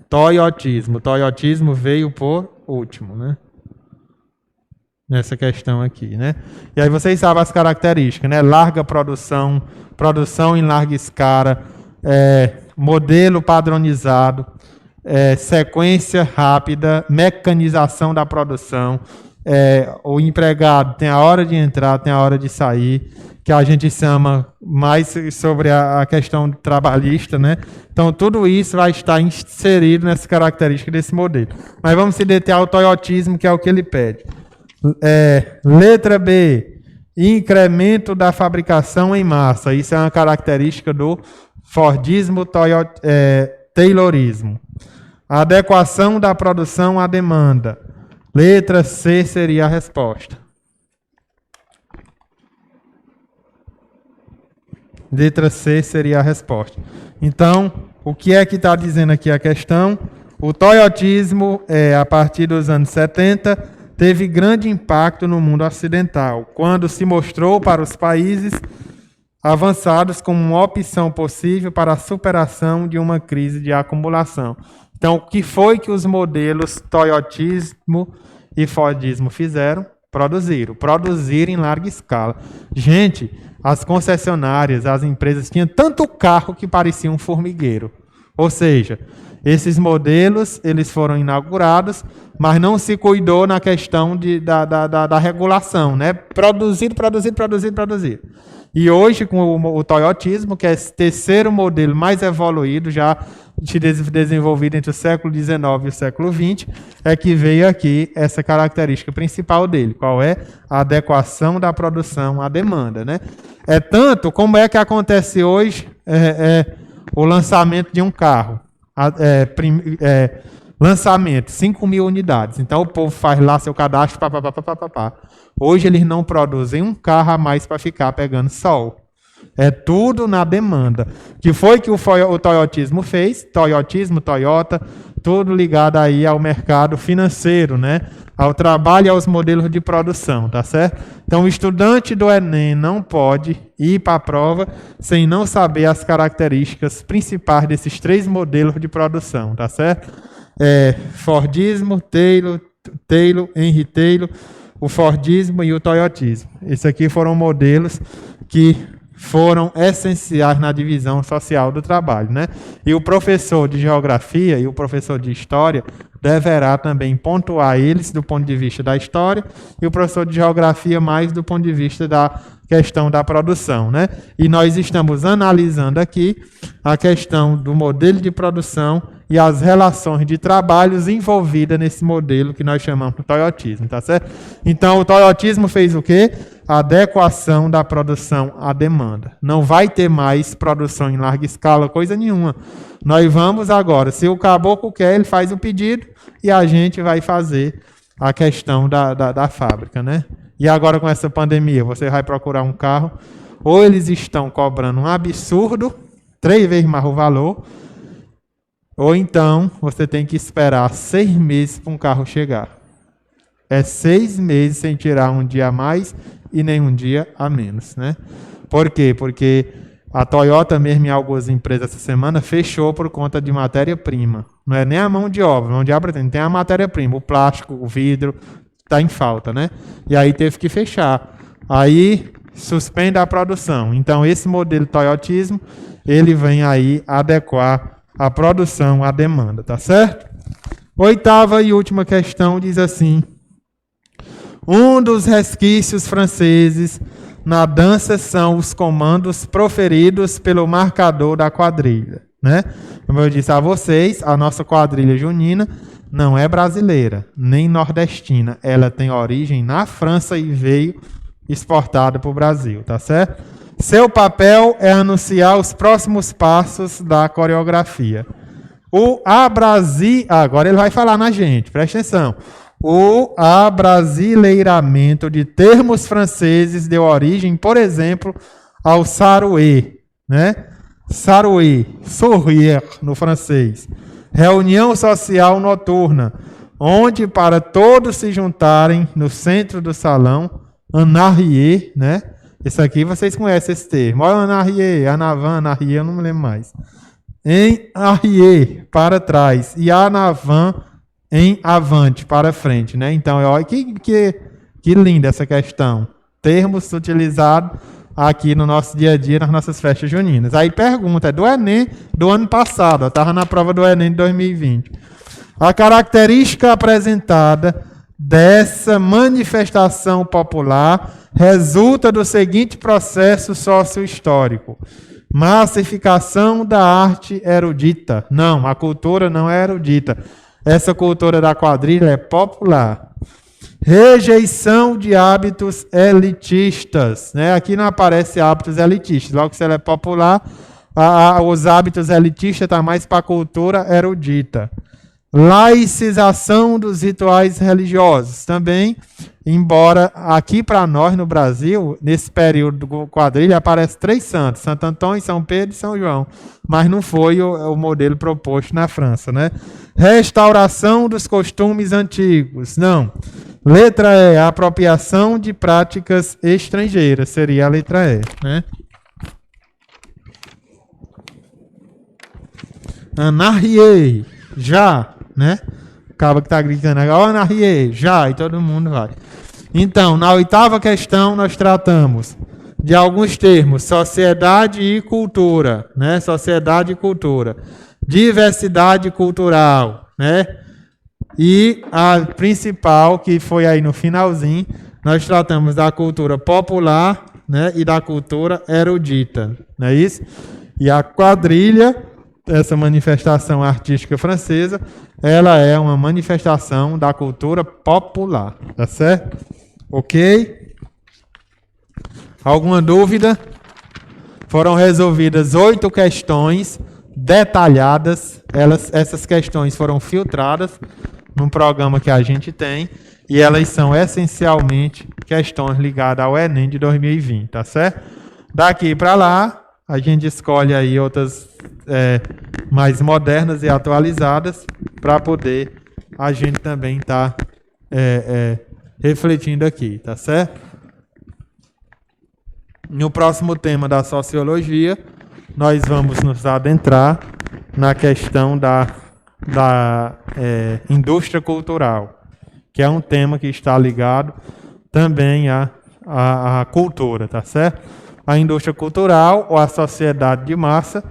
toyotismo. O toyotismo veio por último, né? Nessa questão aqui, né? E aí vocês sabem as características, né? Larga produção, produção em larga escala, modelo padronizado, sequência rápida, mecanização da produção, o empregado tem a hora de entrar, tem a hora de sair, que a gente chama mais sobre a questão trabalhista, né? Então, tudo isso vai estar inserido nessa característica desse modelo. Mas vamos se deter ao toyotismo, que é o que ele pede. Letra B, incremento da fabricação em massa. Isso é uma característica do Fordismo, Taylorismo. Adequação da produção à demanda. Letra C seria a resposta. Letra C seria a resposta. Então, o que é que está dizendo aqui a questão? O toyotismo, a partir dos anos 70, teve grande impacto no mundo ocidental, quando se mostrou para os países avançados como uma opção possível para a superação de uma crise de acumulação. Então, o que foi que os modelos toyotismo e Fordismo fizeram? Produziram em larga escala. Gente, as concessionárias, as empresas tinham tanto carro que parecia um formigueiro. Ou seja, esses modelos eles foram inaugurados, mas não se cuidou na questão da regulação, né? Produzir. E hoje, com o toyotismo, que é o terceiro modelo mais evoluído, já desenvolvido entre o século XIX e o século XX, é que veio aqui essa característica principal dele. Qual é? A adequação da produção à demanda, né? É tanto como é que acontece hoje o lançamento de um carro. Lançamento, 5.000 unidades. Então, o povo faz lá seu cadastro, Hoje, eles não produzem um carro a mais para ficar pegando sol. É tudo na demanda. Que foi que o toyotismo fez? Toyotismo, Toyota, tudo ligado aí ao mercado financeiro, né? Ao trabalho e aos modelos de produção, tá certo? Então, o estudante do Enem não pode ir para a prova sem não saber as características principais desses 3 modelos de produção, tá certo? Fordismo, Taylor, Henry Taylor, o Fordismo e o toyotismo. Esses aqui foram modelos que foram essenciais na divisão social do trabalho, né? E o professor de geografia e o professor de história deverá também pontuar eles do ponto de vista da história e o professor de geografia mais do ponto de vista da questão da produção, né? E nós estamos analisando aqui a questão do modelo de produção e as relações de trabalhos envolvidas nesse modelo que nós chamamos de toyotismo, tá certo? Então, o toyotismo fez o quê? Adequação da produção à demanda. Não vai ter mais produção em larga escala, coisa nenhuma. Nós vamos agora, se o caboclo quer, ele faz o pedido e a gente vai fazer a questão da fábrica, né? E agora com essa pandemia, você vai procurar um carro, ou eles estão cobrando um absurdo, 3 vezes mais o valor, ou então você tem que esperar 6 meses para um carro chegar. É 6 meses sem tirar um dia a mais e nem um dia a menos, né? Por quê? Porque a Toyota mesmo em algumas empresas essa semana fechou por conta de matéria-prima. Não é nem a mão de obra. Mão de obra tem a matéria-prima, o plástico, o vidro, está em falta, né? E aí teve que fechar. Aí suspende a produção. Então esse modelo toyotismo, ele vem aí adequar a produção à demanda, tá certo? 8ª e última questão diz assim: um dos resquícios franceses na dança são os comandos proferidos pelo marcador da quadrilha, né? Como eu disse a vocês, a nossa quadrilha junina não é brasileira, nem nordestina. Ela tem origem na França e veio exportada para o Brasil, tá certo? Seu papel é anunciar os próximos passos da coreografia. Agora ele vai falar na gente, presta atenção. O abrasileiramento de termos franceses deu origem, por exemplo, ao saroué, né? Saroué, sourire no francês. Reunião social noturna, onde para todos se juntarem no centro do salão, en arrière, né? Esse aqui vocês conhecem esse termo. Olha en arrière, en avant, en arrière, eu não me lembro mais. En arrière, para trás, e en avant, em avante, para frente, né? Então, olha que linda essa questão. Termos utilizados aqui no nosso dia a dia, nas nossas festas juninas. Aí pergunta, é do Enem do ano passado, estava na prova do Enem de 2020. A característica apresentada dessa manifestação popular resulta do seguinte processo sócio-histórico: massificação da arte erudita. Não, a cultura não é erudita. Essa cultura da quadrilha é popular. Rejeição de hábitos elitistas, né? Aqui não aparece hábitos elitistas. Logo, se ela é popular, os hábitos elitistas estão mais para a cultura erudita. Laicização dos rituais religiosos. Também, embora aqui para nós no Brasil, nesse período do quadrilha, aparece 3 santos: Santo Antônio, São Pedro e São João. Mas não foi o modelo proposto na França, né? Restauração dos costumes antigos. Não. Letra E, a apropriação de práticas estrangeiras. Seria a letra E, né? En arrière, já, né? Acaba que está gritando agora, en arrière, já, e todo mundo vai. Então, na 8ª questão, nós tratamos de alguns termos: sociedade e cultura, né? Sociedade e cultura. Diversidade cultural, né? E a principal, que foi aí no finalzinho, nós tratamos da cultura popular, né? E da cultura erudita, não é isso? E a quadrilha, essa manifestação artística francesa, ela é uma manifestação da cultura popular, tá certo? Ok? Alguma dúvida? Foram resolvidas 8 questões detalhadas. Essas questões foram filtradas num programa que a gente tem e elas são essencialmente questões ligadas ao Enem de 2020, tá certo? Daqui para lá, a gente escolhe aí outras mais modernas e atualizadas para poder a gente também estar refletindo aqui, tá certo? No próximo tema da sociologia, nós vamos nos adentrar na questão da indústria cultural, que é um tema que está ligado também à cultura, tá certo? A indústria cultural, ou a sociedade de massa,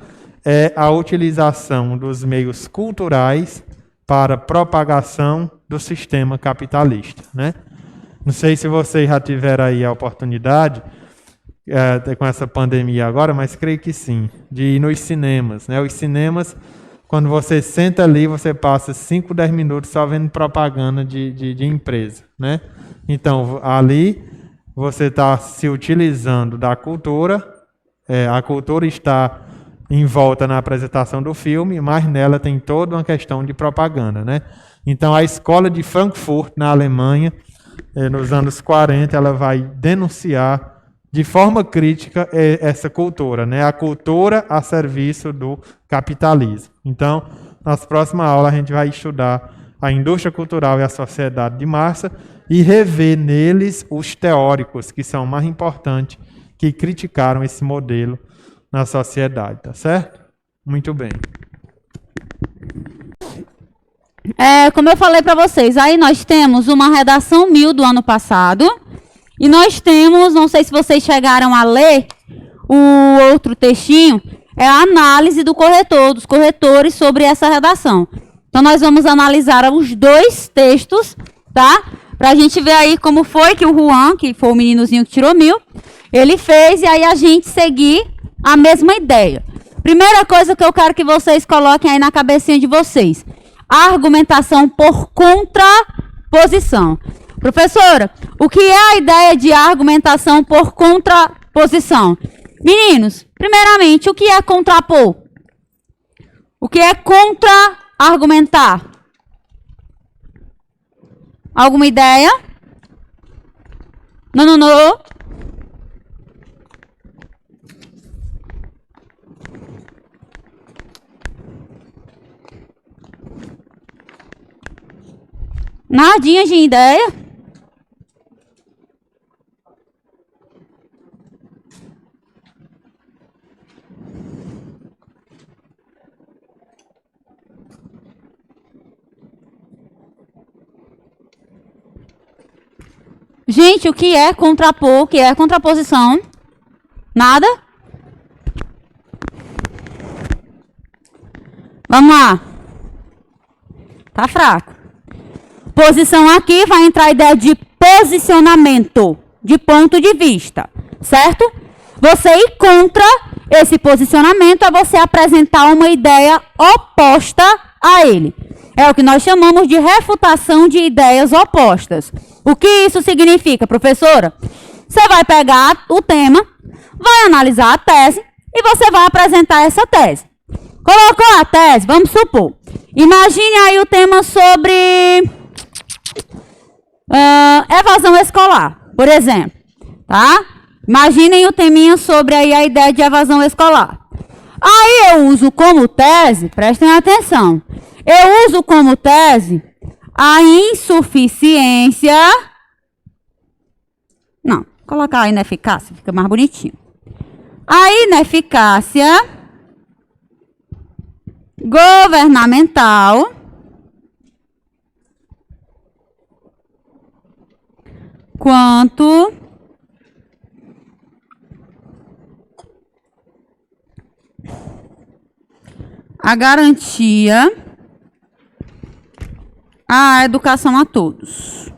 é a utilização dos meios culturais para propagação do sistema capitalista, né? Não sei se vocês já tiveram aí a oportunidade, com essa pandemia agora, mas creio que sim, de ir nos cinemas, né? Os cinemas, quando você senta ali, você passa 5, 10 minutos só vendo propaganda de empresa, né? Então, ali você está se utilizando da cultura, a cultura está em volta na apresentação do filme, mas nela tem toda uma questão de propaganda, né? Então, a escola de Frankfurt, na Alemanha, nos anos 40, ela vai denunciar de forma crítica essa cultura, né? A cultura a serviço do capitalismo. Então, nas próximas aulas, a gente vai estudar a indústria cultural e a sociedade de massa e rever neles os teóricos, que são mais importantes, que criticaram esse modelo na sociedade, tá certo? Muito bem. Como eu falei para vocês, aí nós temos uma redação 1000 do ano passado, e nós temos, não sei se vocês chegaram a ler, o outro textinho, é a análise do corretor, dos corretores sobre essa redação. Então, nós vamos analisar os 2 textos, tá? Para a gente ver aí como foi que o Juan, que foi o meninozinho que tirou 1000, ele fez, e aí a gente seguir a mesma ideia. Primeira coisa que eu quero que vocês coloquem aí na cabecinha de vocês. A argumentação por contraposição. Professora, o que é a ideia de argumentação por contraposição? Meninos, primeiramente, o que é contrapor? O que é contra-argumentar? Alguma ideia? Não. Nadinha de ideia? Gente, o que é contrapor? O que é contraposição? Nada? Vamos lá. Tá fraco. Posição aqui vai entrar a ideia de posicionamento, de ponto de vista, certo? Você ir contra esse posicionamento é você apresentar uma ideia oposta a ele. É o que nós chamamos de refutação de ideias opostas. O que isso significa, professora? Você vai pegar o tema, vai analisar a tese e você vai apresentar essa tese. Colocou a tese, vamos supor. Imagine aí o tema sobre evasão escolar, por exemplo, tá? Imaginem o teminha sobre aí a ideia de evasão escolar. Aí eu uso como tese, prestem atenção, eu uso como tese a insuficiência, não, colocar a ineficácia, fica mais bonitinho. A ineficácia governamental quanto a garantia à educação a todos.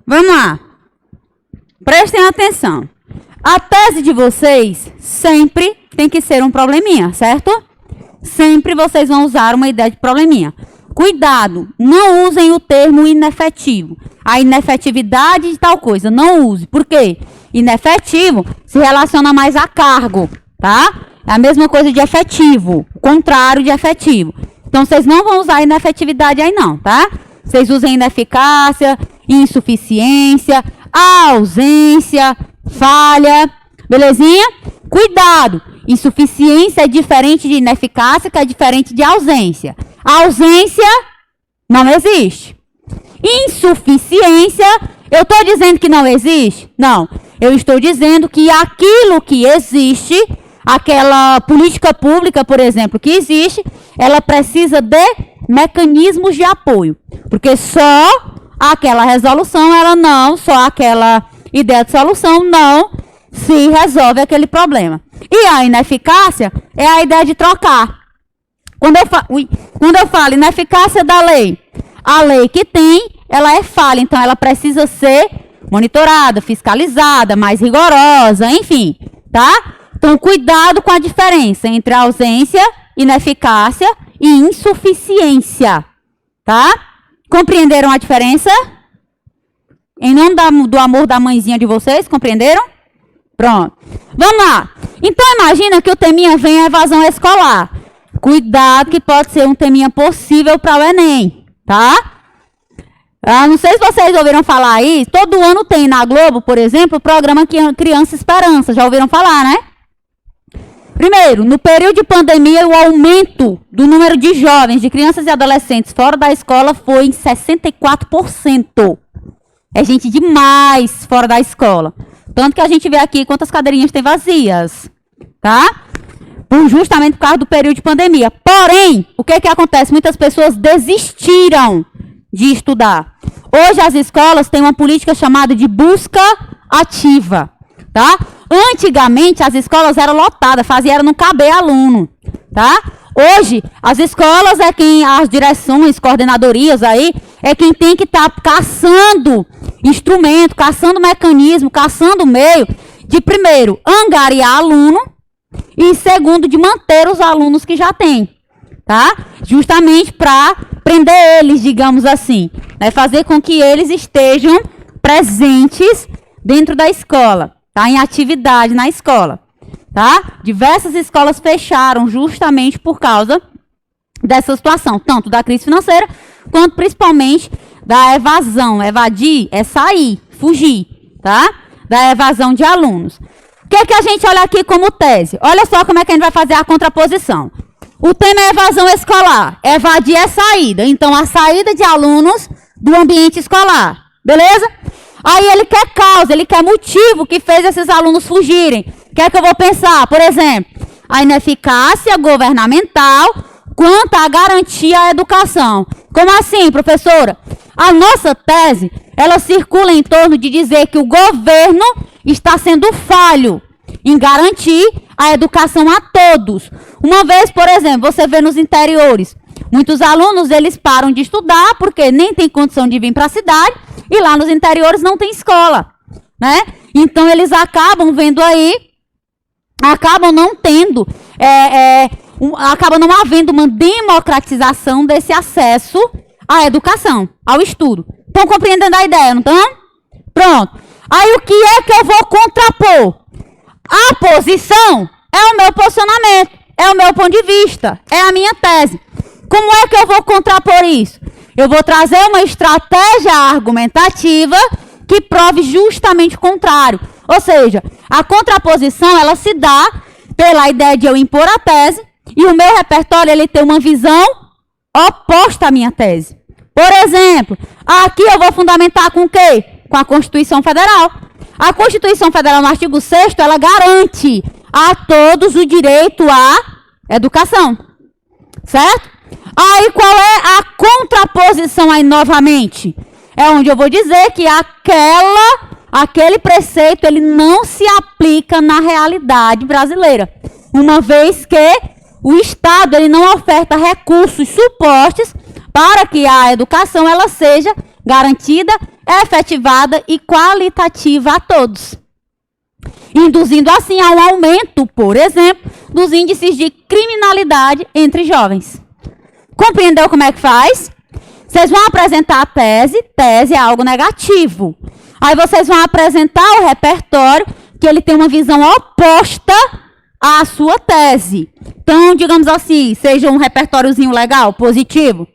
Vamos lá. Prestem atenção. A tese de vocês sempre tem que ser um probleminha, certo? Sempre vocês vão usar uma ideia de probleminha. Cuidado, não usem o termo inefetivo. A inefetividade de tal coisa, não use. Por quê? Inefetivo se relaciona mais a cargo, tá? É a mesma coisa de efetivo, o contrário de efetivo. Então, vocês não vão usar inefetividade aí não, tá? Vocês usem ineficácia, insuficiência, ausência, falha, belezinha? Cuidado, insuficiência é diferente de ineficácia, que é diferente de ausência. A ausência não existe. Insuficiência, eu estou dizendo que não existe? Não, eu estou dizendo que aquilo que existe, aquela política pública, por exemplo, que existe, ela precisa de mecanismos de apoio. Porque só aquela resolução, ela não, só aquela ideia de solução não se resolve aquele problema. E a ineficácia é a ideia de trocar. Quando eu falo ineficácia da lei, a lei que tem, ela é falha, então ela precisa ser monitorada, fiscalizada, mais rigorosa, enfim, tá? Então, cuidado com a diferença entre ausência, ineficácia e insuficiência, tá? Compreenderam a diferença? Em nome do amor da mãezinha de vocês, compreenderam? Pronto. Vamos lá. Então, imagina que o teminha vem a evasão escolar. Cuidado que pode ser um teminha possível para o Enem, tá? Não sei se vocês ouviram falar aí, todo ano tem na Globo, por exemplo, o programa Criança Esperança. Já ouviram falar, né? Primeiro, no período de pandemia, o aumento do número de jovens, de crianças e adolescentes fora da escola foi em 64%. É gente demais fora da escola. Tanto que a gente vê aqui quantas cadeirinhas tem vazias, tá? Justamente por causa do período de pandemia. Porém, o que acontece? Muitas pessoas desistiram de estudar. Hoje as escolas têm uma política chamada de busca ativa, tá? Antigamente as escolas eram lotadas, era não caber aluno, tá? Hoje as escolas as direções, coordenadorias aí, é quem tem que estar caçando instrumento, caçando mecanismo, caçando meio de, primeiro, angariar aluno e, segundo, de manter os alunos que já tem, tá? Justamente para prender eles, digamos assim, né? Fazer com que eles estejam presentes dentro da escola, tá? Em atividade na escola, tá? Diversas escolas fecharam justamente por causa dessa situação, tanto da crise financeira, quanto principalmente da evasão. Evadir é sair, fugir, tá? Da evasão de alunos. O que a gente olha aqui como tese? Olha só como é que a gente vai fazer a contraposição. O tema é evasão escolar. Evadir é saída. Então, a saída de alunos do ambiente escolar. Beleza? Aí ele quer causa, ele quer motivo que fez esses alunos fugirem. O que é que eu vou pensar? Por exemplo, a ineficácia governamental quanto à garantia à educação. Como assim, professora? A nossa tese, ela circula em torno de dizer que o governo está sendo falho em garantir a educação a todos. Uma vez, por exemplo, você vê nos interiores, muitos alunos, eles param de estudar porque nem tem condição de vir para a cidade e lá nos interiores não tem escola, né? Então, eles acabam vendo aí, acabam não tendo, acaba não havendo uma democratização desse acesso à educação, ao estudo. Estão compreendendo a ideia, não estão? Pronto. Aí o que é que eu vou contrapor? A posição é o meu posicionamento, é o meu ponto de vista, é a minha tese. Como é que eu vou contrapor isso? Eu vou trazer uma estratégia argumentativa que prove justamente o contrário. Ou seja, a contraposição, ela se dá pela ideia de eu impor a tese e o meu repertório, ele tem uma visão oposta à minha tese. Por exemplo, aqui eu vou fundamentar com o quê? Com a Constituição Federal. A Constituição Federal, no artigo 6º, ela garante a todos o direito à educação. Certo? Aí, qual é a contraposição aí novamente? É onde eu vou dizer que aquele preceito, ele não se aplica na realidade brasileira. Uma vez que o Estado, ele não oferta recursos, suportes, para que a educação, ela seja garantida, efetivada e qualitativa a todos. Induzindo assim a um aumento, por exemplo, dos índices de criminalidade entre jovens. Compreendeu como é que faz? Vocês vão apresentar a tese é algo negativo. Aí vocês vão apresentar o repertório, que ele tem uma visão oposta à sua tese. Então, digamos assim, seja um repertóriozinho legal, positivo.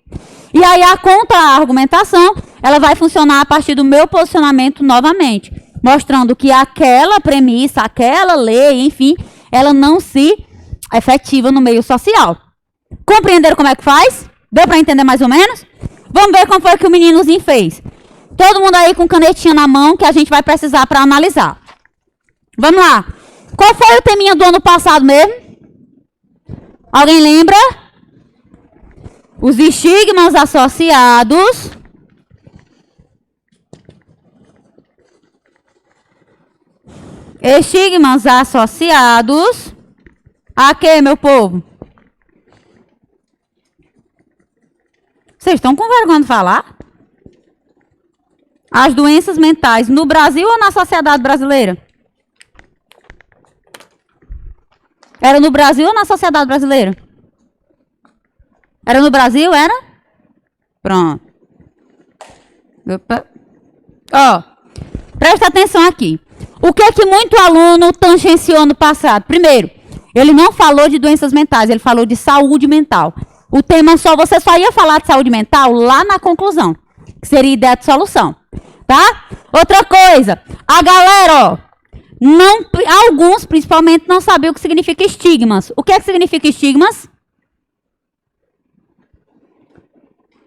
E aí a contra-argumentação, ela vai funcionar a partir do meu posicionamento novamente, mostrando que aquela premissa, aquela lei, enfim, ela não se efetiva no meio social. Compreenderam como é que faz? Deu para entender mais ou menos? Vamos ver como foi que o meninozinho fez. Todo mundo aí com canetinha na mão que a gente vai precisar para analisar. Vamos lá. Qual foi o teminha do ano passado mesmo? Alguém lembra? Os estigmas associados a quê, meu povo? Vocês estão com vergonha de falar? As doenças mentais no Brasil ou na sociedade brasileira? Era no Brasil ou na sociedade brasileira? Era no Brasil, era? Pronto. Opa. Ó, presta atenção aqui. O que é que muito aluno tangenciou no passado? Primeiro, ele não falou de doenças mentais, ele falou de saúde mental. O tema você só ia falar de saúde mental lá na conclusão, que seria ideia de solução, tá? Outra coisa, a galera, ó, alguns principalmente não sabiam o que significa estigmas. O que é que significa estigmas?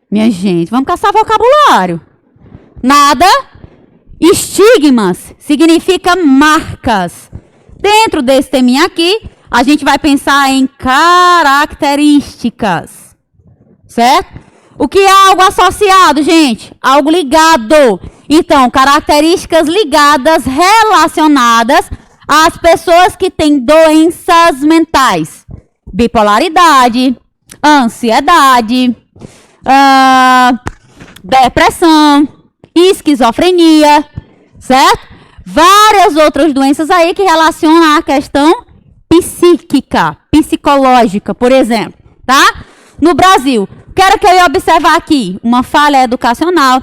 Minha gente, vamos caçar vocabulário. Nada. Estigmas significa marcas. Dentro desse teminha aqui, a gente vai pensar em características. Certo? O que é algo associado, gente? Algo ligado. Então, características ligadas, relacionadas às pessoas que têm doenças mentais. Bipolaridade, ansiedade, depressão, esquizofrenia, certo? Várias outras doenças aí que relacionam a questão psíquica, psicológica, por exemplo, tá? No Brasil, quero que eu ia observar aqui uma falha educacional,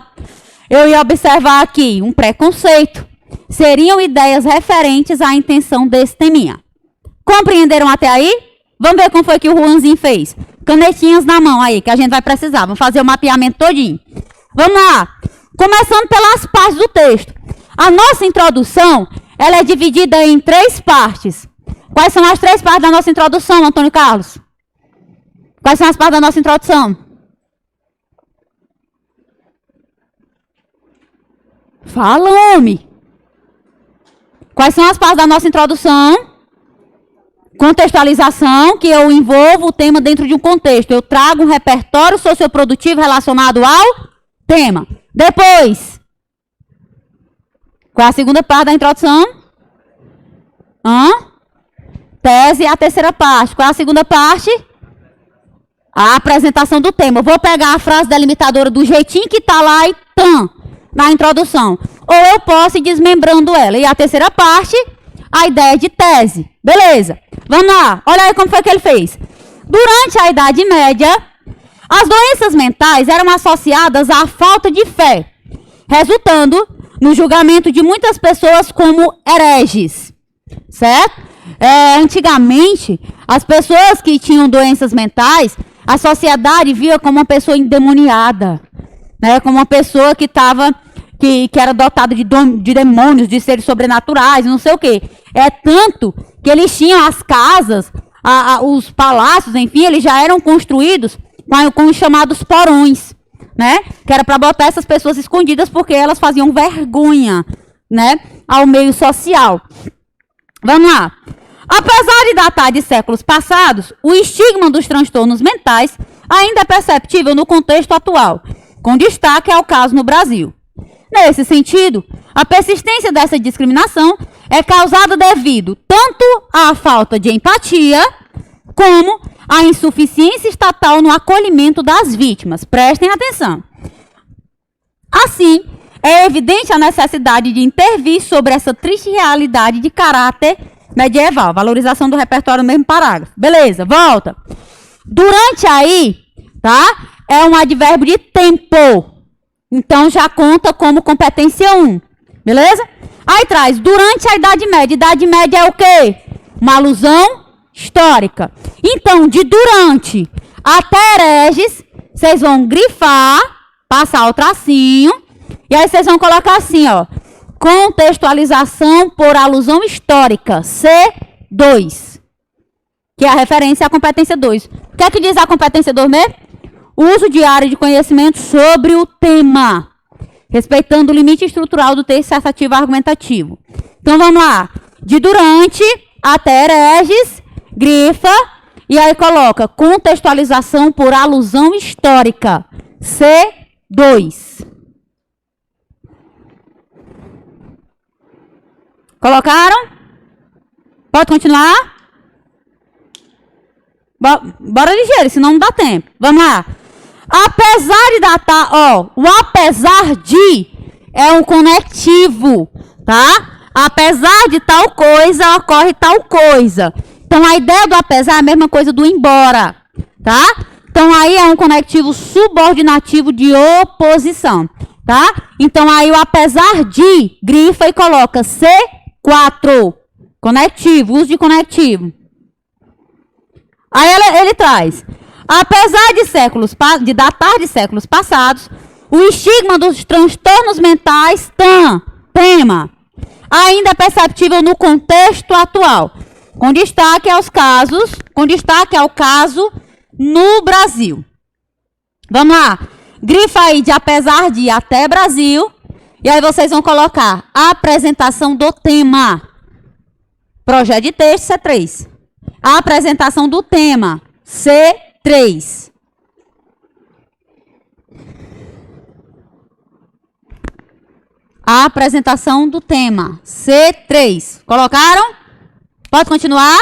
eu ia observar aqui um preconceito, seriam ideias referentes à intenção desse teminha. Compreenderam até aí? Vamos ver como foi que o Juanzinho fez. Canetinhas na mão aí, que a gente vai precisar. Vamos fazer o mapeamento todinho. Vamos lá. Começando pelas partes do texto. A nossa introdução, ela é dividida em 3 partes. Quais são as 3 partes da nossa introdução, Antônio Carlos? Quais são as partes da nossa introdução? Fala, homem. Quais são as partes da nossa introdução? Contextualização, que eu envolvo o tema dentro de um contexto. Eu trago um repertório socioprodutivo relacionado ao tema. Depois, qual é a segunda parte da introdução? Tese e a terceira parte. Qual é a segunda parte? A apresentação do tema. Eu vou pegar a frase delimitadora do jeitinho que está lá e na introdução. Ou eu posso ir desmembrando ela. E a terceira parte, a ideia de tese. Beleza. Vamos lá. Olha aí como foi que ele fez. Durante a Idade Média, as doenças mentais eram associadas à falta de fé, resultando no julgamento de muitas pessoas como hereges. Certo? Antigamente, as pessoas que tinham doenças mentais, a sociedade via como uma pessoa endemoniada, né? Como uma pessoa que era dotada de demônios, de seres sobrenaturais, não sei o quê. É tanto que eles tinham as casas, os palácios, enfim, eles já eram construídos com os chamados porões, né? Que era para botar essas pessoas escondidas porque elas faziam vergonha, né, ao meio social. Vamos lá. Apesar de datar de séculos passados, o estigma dos transtornos mentais ainda é perceptível no contexto atual, com destaque ao caso no Brasil. Nesse sentido, a persistência dessa discriminação é causada devido tanto à falta de empatia, como à insuficiência estatal no acolhimento das vítimas. Prestem atenção. Assim, é evidente a necessidade de intervir sobre essa triste realidade de caráter medieval. Valorização do repertório no mesmo parágrafo. Beleza, volta. Durante aí, tá? É um advérbio de tempo. Então, já conta como competência 1. Beleza? Aí traz, durante a Idade Média. Idade Média é o quê? Uma alusão histórica. Então, de durante até hereges, vocês vão grifar, passar o tracinho, e aí vocês vão colocar assim, ó. Contextualização por alusão histórica, C2. Que é a referência à competência 2. O que é que diz a competência 2 mesmo? Uso de área de conhecimento sobre o tema, respeitando o limite estrutural do texto assertivo argumentativo. Então, vamos lá. De durante até hereges, grifa, e aí coloca contextualização por alusão histórica, C2. Colocaram? Pode continuar? Bora ligeiro, senão não dá tempo. Vamos lá. Apesar de datar, ó, o apesar de é um conectivo, tá? Apesar de tal coisa, ocorre tal coisa. Então, a ideia do apesar é a mesma coisa do embora, tá? Então, aí é um conectivo subordinativo de oposição, tá? Então, aí o apesar de, grifa e coloca C4, conectivo, uso de conectivo. Aí ele traz, apesar de datar de séculos passados, o estigma dos transtornos mentais, tema, ainda é perceptível no contexto atual, com destaque ao caso no Brasil. Vamos lá. Grifa aí de apesar de até Brasil. E aí vocês vão colocar a apresentação do tema. Projeto de texto, C3. A apresentação do tema, C3. A apresentação do tema, C3. Colocaram? Pode continuar?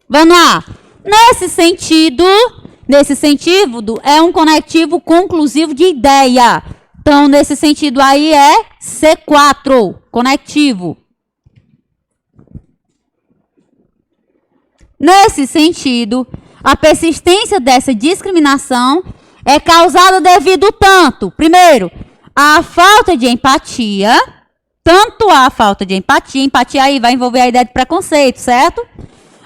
Vamos lá. Nesse sentido, é um conectivo conclusivo de ideia. Então, nesse sentido aí é C4, conectivo. Nesse sentido, a persistência dessa discriminação é causada devido tanto, primeiro, à falta de empatia, empatia aí vai envolver a ideia de preconceito, certo?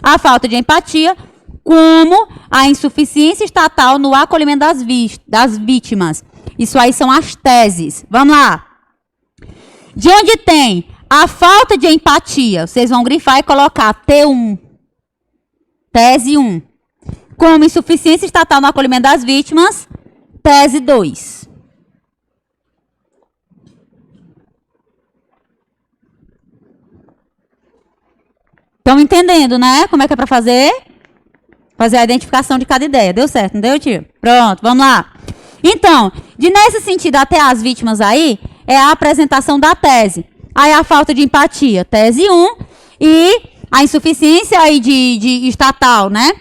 A falta de empatia, como a insuficiência estatal no acolhimento das vítimas. Isso aí são as teses. Vamos lá. De onde tem a falta de empatia, vocês vão grifar e colocar T1. Tese 1. Como insuficiência estatal no acolhimento das vítimas, tese 2. Estão entendendo, né? Como é que é para fazer? Fazer a identificação de cada ideia. Deu certo, não deu, tio? Pronto, vamos lá. Então, nesse sentido, até as vítimas aí, é a apresentação da tese. Aí a falta de empatia, tese 1, e a insuficiência aí de estatal, né?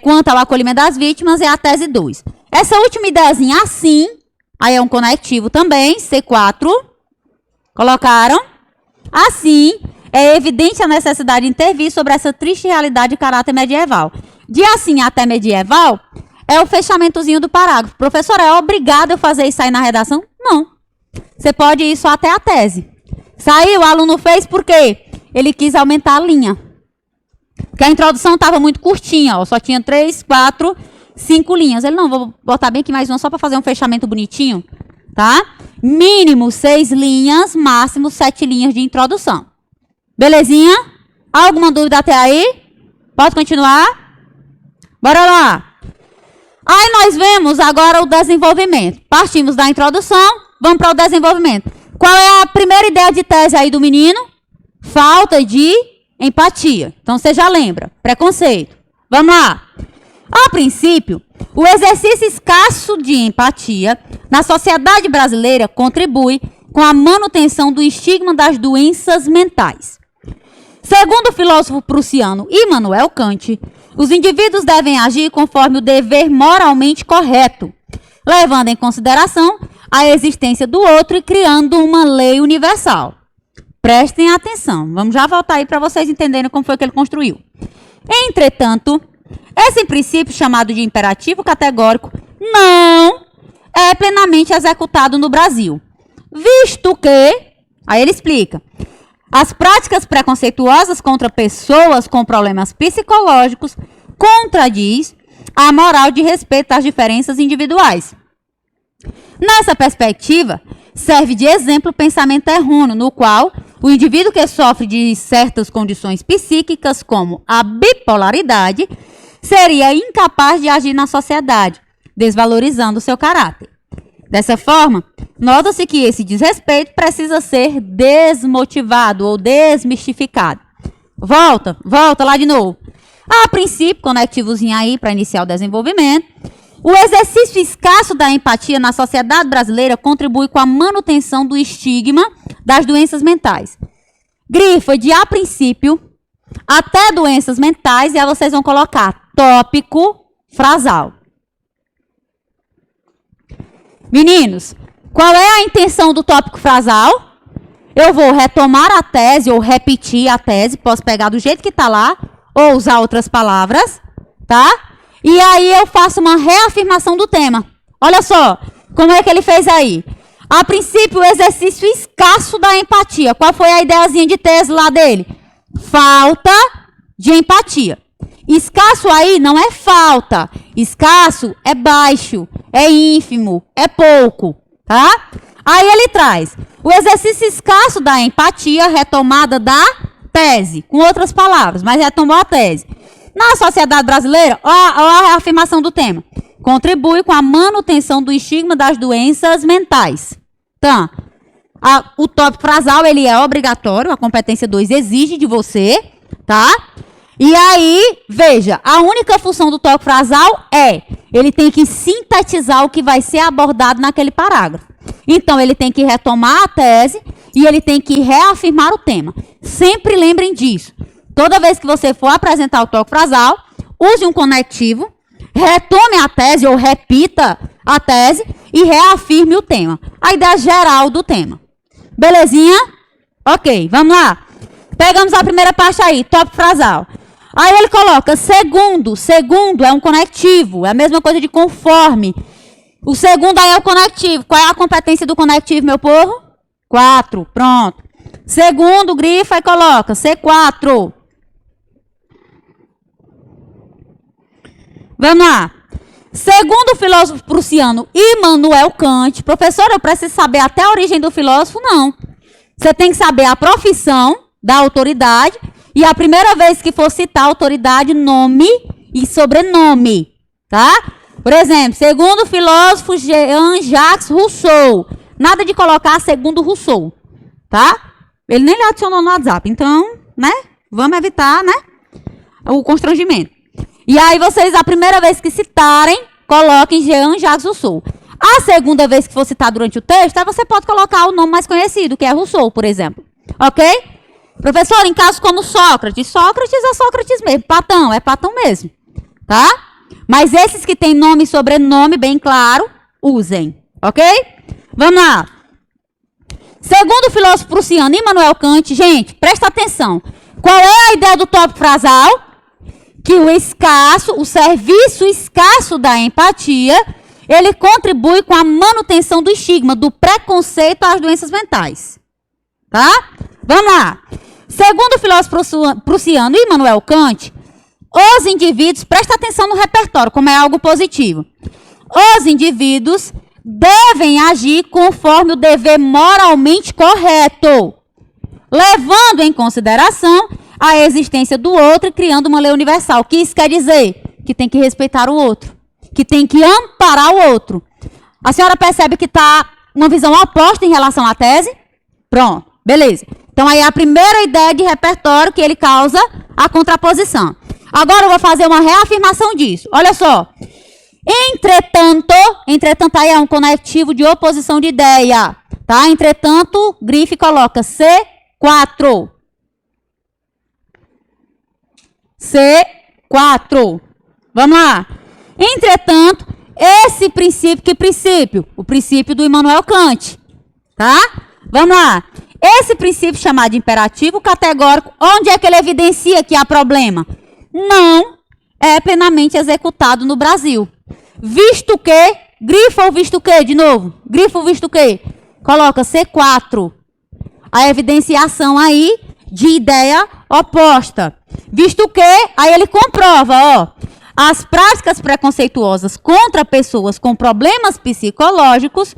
Quanto ao acolhimento das vítimas, é a tese 2. Essa última ideiazinha assim, aí é um conectivo também, C4. Colocaram? Assim, é evidente a necessidade de intervir sobre essa triste realidade de caráter medieval. De assim até medieval, é o fechamentozinho do parágrafo. Professor, é obrigado eu fazer isso aí na redação? Não. Você pode ir só até a tese. Saiu, o aluno fez por quê? Ele quis aumentar a linha. Porque a introdução estava muito curtinha, ó, só tinha 3, 4, 5 linhas. Ele, não, vou botar bem aqui mais uma só para fazer um fechamento bonitinho, tá? Mínimo 6 linhas, máximo 7 linhas de introdução. Belezinha? Alguma dúvida até aí? Pode continuar? Bora lá. Aí nós vemos agora o desenvolvimento. Partimos da introdução, vamos para o desenvolvimento. Qual é a primeira ideia de tese aí do menino? Falta de empatia. Então, você já lembra. Preconceito. Vamos lá. A princípio, o exercício escasso de empatia na sociedade brasileira contribui com a manutenção do estigma das doenças mentais. Segundo o filósofo prussiano Immanuel Kant, os indivíduos devem agir conforme o dever moralmente correto, levando em consideração a existência do outro e criando uma lei universal. Prestem atenção. Vamos já voltar aí para vocês entenderem como foi que ele construiu. Entretanto, esse princípio chamado de imperativo categórico não é plenamente executado no Brasil, visto que, aí ele explica, as práticas preconceituosas contra pessoas com problemas psicológicos contradiz a moral de respeito às diferenças individuais. Nessa perspectiva, serve de exemplo o pensamento errôneo, no qual o indivíduo que sofre de certas condições psíquicas, como a bipolaridade, seria incapaz de agir na sociedade, desvalorizando seu caráter. Dessa forma, nota-se que esse desrespeito precisa ser desmotivado ou desmistificado. Volta lá de novo. A princípio, conectivozinho aí para iniciar o desenvolvimento. O exercício escasso da empatia na sociedade brasileira contribui com a manutenção do estigma das doenças mentais. Grifa de a princípio até doenças mentais, e aí vocês vão colocar tópico frasal. Meninos, qual é a intenção do tópico frasal? Eu vou retomar a tese ou repetir a tese, posso pegar do jeito que está lá ou usar outras palavras, tá? E aí eu faço uma reafirmação do tema. Olha só, como é que ele fez aí? A princípio, o exercício escasso da empatia. Qual foi a ideiazinha de tese lá dele? Falta de empatia. Escasso aí não é falta. Escasso é baixo, é ínfimo, é pouco, tá? Aí ele traz o exercício escasso da empatia, retomada da tese. Com outras palavras, mas retomou a tese. Na sociedade brasileira, ó a afirmação do tema. Contribui com a manutenção do estigma das doenças mentais. Então, o tópico frasal, ele é obrigatório, a competência 2 exige de você, tá? E aí, veja, a única função do tópico frasal ele tem que sintetizar o que vai ser abordado naquele parágrafo. Então, ele tem que retomar a tese e ele tem que reafirmar o tema. Sempre lembrem disso. Toda vez que você for apresentar o tópico frasal, use um conectivo, retome a tese ou repita a tese e reafirme o tema. A ideia geral do tema. Belezinha? Ok, vamos lá. Pegamos a primeira parte aí, tópico frasal. Aí ele coloca segundo. Segundo é um conectivo, é a mesma coisa de conforme. O segundo aí é o conectivo. Qual é a competência do conectivo, meu povo? 4, pronto. Segundo, grifa e coloca C4. Vamos lá. Segundo o filósofo prussiano Immanuel Kant, professor, eu preciso saber até a origem do filósofo? Não. Você tem que saber a profissão da autoridade e a primeira vez que for citar a autoridade, nome e sobrenome, tá? Por exemplo, segundo o filósofo Jean-Jacques Rousseau. Nada de colocar segundo Rousseau, tá? Ele nem lhe adicionou no WhatsApp, então, né? Vamos evitar, né? O constrangimento. E aí vocês, a primeira vez que citarem, coloquem Jean-Jacques Rousseau. A segunda vez que for citar durante o texto, aí você pode colocar o nome mais conhecido, que é Rousseau, por exemplo. Ok? Professor, em casos como Sócrates, Sócrates é Sócrates mesmo, Platão é Platão mesmo, tá? Mas esses que têm nome e sobrenome bem claro, usem, ok? Vamos lá. Segundo o filósofo prussiano Immanuel Kant, gente, presta atenção. Qual é a ideia do tópico frasal? Que o serviço escasso da empatia, ele contribui com a manutenção do estigma, do preconceito às doenças mentais. Tá? Vamos lá. Segundo o filósofo prussiano Immanuel Kant, os indivíduos, presta atenção no repertório, como é algo positivo. Os indivíduos devem agir conforme o dever moralmente correto, levando em consideração a existência do outro e criando uma lei universal. O que isso quer dizer? Que tem que respeitar o outro, que tem que amparar o outro. A senhora percebe que está uma visão oposta em relação à tese? Pronto, beleza. Então aí é a primeira ideia de repertório que ele causa a contraposição. Agora eu vou fazer uma reafirmação disso. Olha só. Entretanto aí é um conectivo de oposição de ideia, tá? Entretanto, grife coloca C4. C4. Vamos lá. Entretanto, esse princípio, que princípio? O princípio do Immanuel Kant, tá? Vamos lá. Esse princípio chamado de imperativo categórico, onde é que ele evidencia que há problema? Não é plenamente executado no Brasil. Visto que, grifa ou visto que, de novo, grifa ou visto que, coloca C4. A evidenciação aí de ideia oposta. Visto que, aí ele comprova, ó, as práticas preconceituosas contra pessoas com problemas psicológicos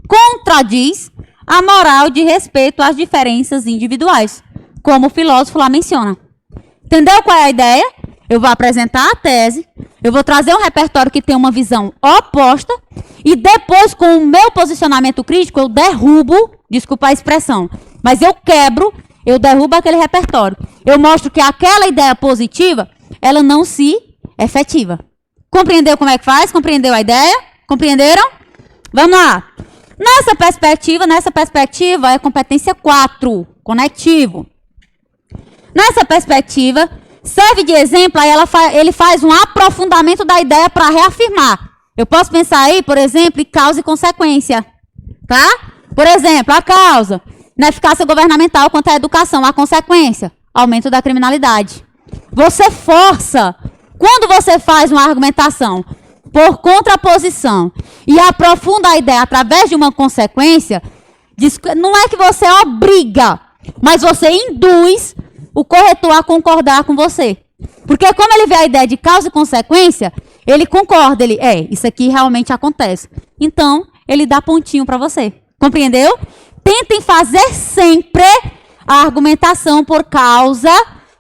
contradiz a moral de respeito às diferenças individuais, como o filósofo lá menciona. Entendeu qual é a ideia? Eu vou apresentar a tese, eu vou trazer um repertório que tem uma visão oposta e depois, com o meu posicionamento crítico, eu derrubo, desculpa a expressão, mas eu quebro, eu derrubo aquele repertório. Eu mostro que aquela ideia positiva, ela não se efetiva. Compreendeu como é que faz? Compreendeu a ideia? Compreenderam? Vamos lá. Nessa perspectiva é competência 4, conectivo. Nessa perspectiva, serve de exemplo, aí ele faz um aprofundamento da ideia para reafirmar. Eu posso pensar aí, por exemplo, em causa e consequência, tá? Por exemplo, a causa, na eficácia governamental quanto à educação. A consequência, aumento da criminalidade. Você força, quando você faz uma argumentação por contraposição e aprofunda a ideia através de uma consequência, não é que você obriga, mas você induz o corretor a concordar com você. Porque como ele vê a ideia de causa e consequência, ele concorda, isso aqui realmente acontece. Então, ele dá pontinho para você. Compreendeu? Tentem fazer sempre a argumentação por causa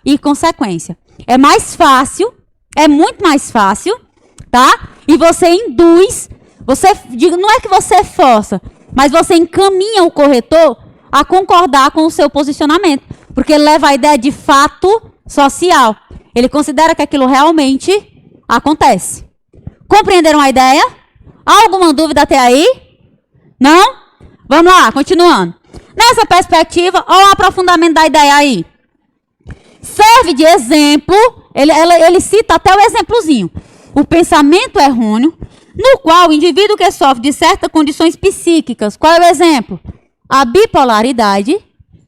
e consequência. É mais fácil, é muito mais fácil, tá? E você induz, não é que você força, mas você encaminha o corretor a concordar com o seu posicionamento. Porque ele leva a ideia de fato social. Ele considera que aquilo realmente acontece. Compreenderam a ideia? Há alguma dúvida até aí? Não? Vamos lá, continuando. Nessa perspectiva, olha o aprofundamento da ideia aí. Serve de exemplo, ele cita até o exemplozinho. O pensamento errôneo, no qual o indivíduo que sofre de certas condições psíquicas, qual é o exemplo? A bipolaridade,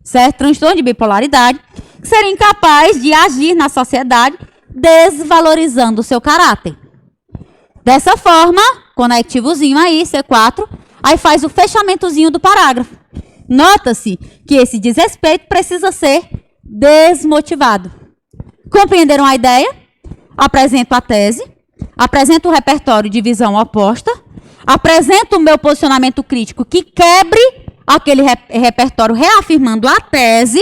certo? Transtorno de bipolaridade, seria incapaz de agir na sociedade, desvalorizando o seu caráter. Dessa forma, conectivozinho aí, C4, aí faz o fechamentozinho do parágrafo. Nota-se que esse desrespeito precisa ser desmotivado. Compreenderam a ideia? Apresento a tese, apresento o repertório de visão oposta, apresento o meu posicionamento crítico que quebre aquele repertório reafirmando a tese,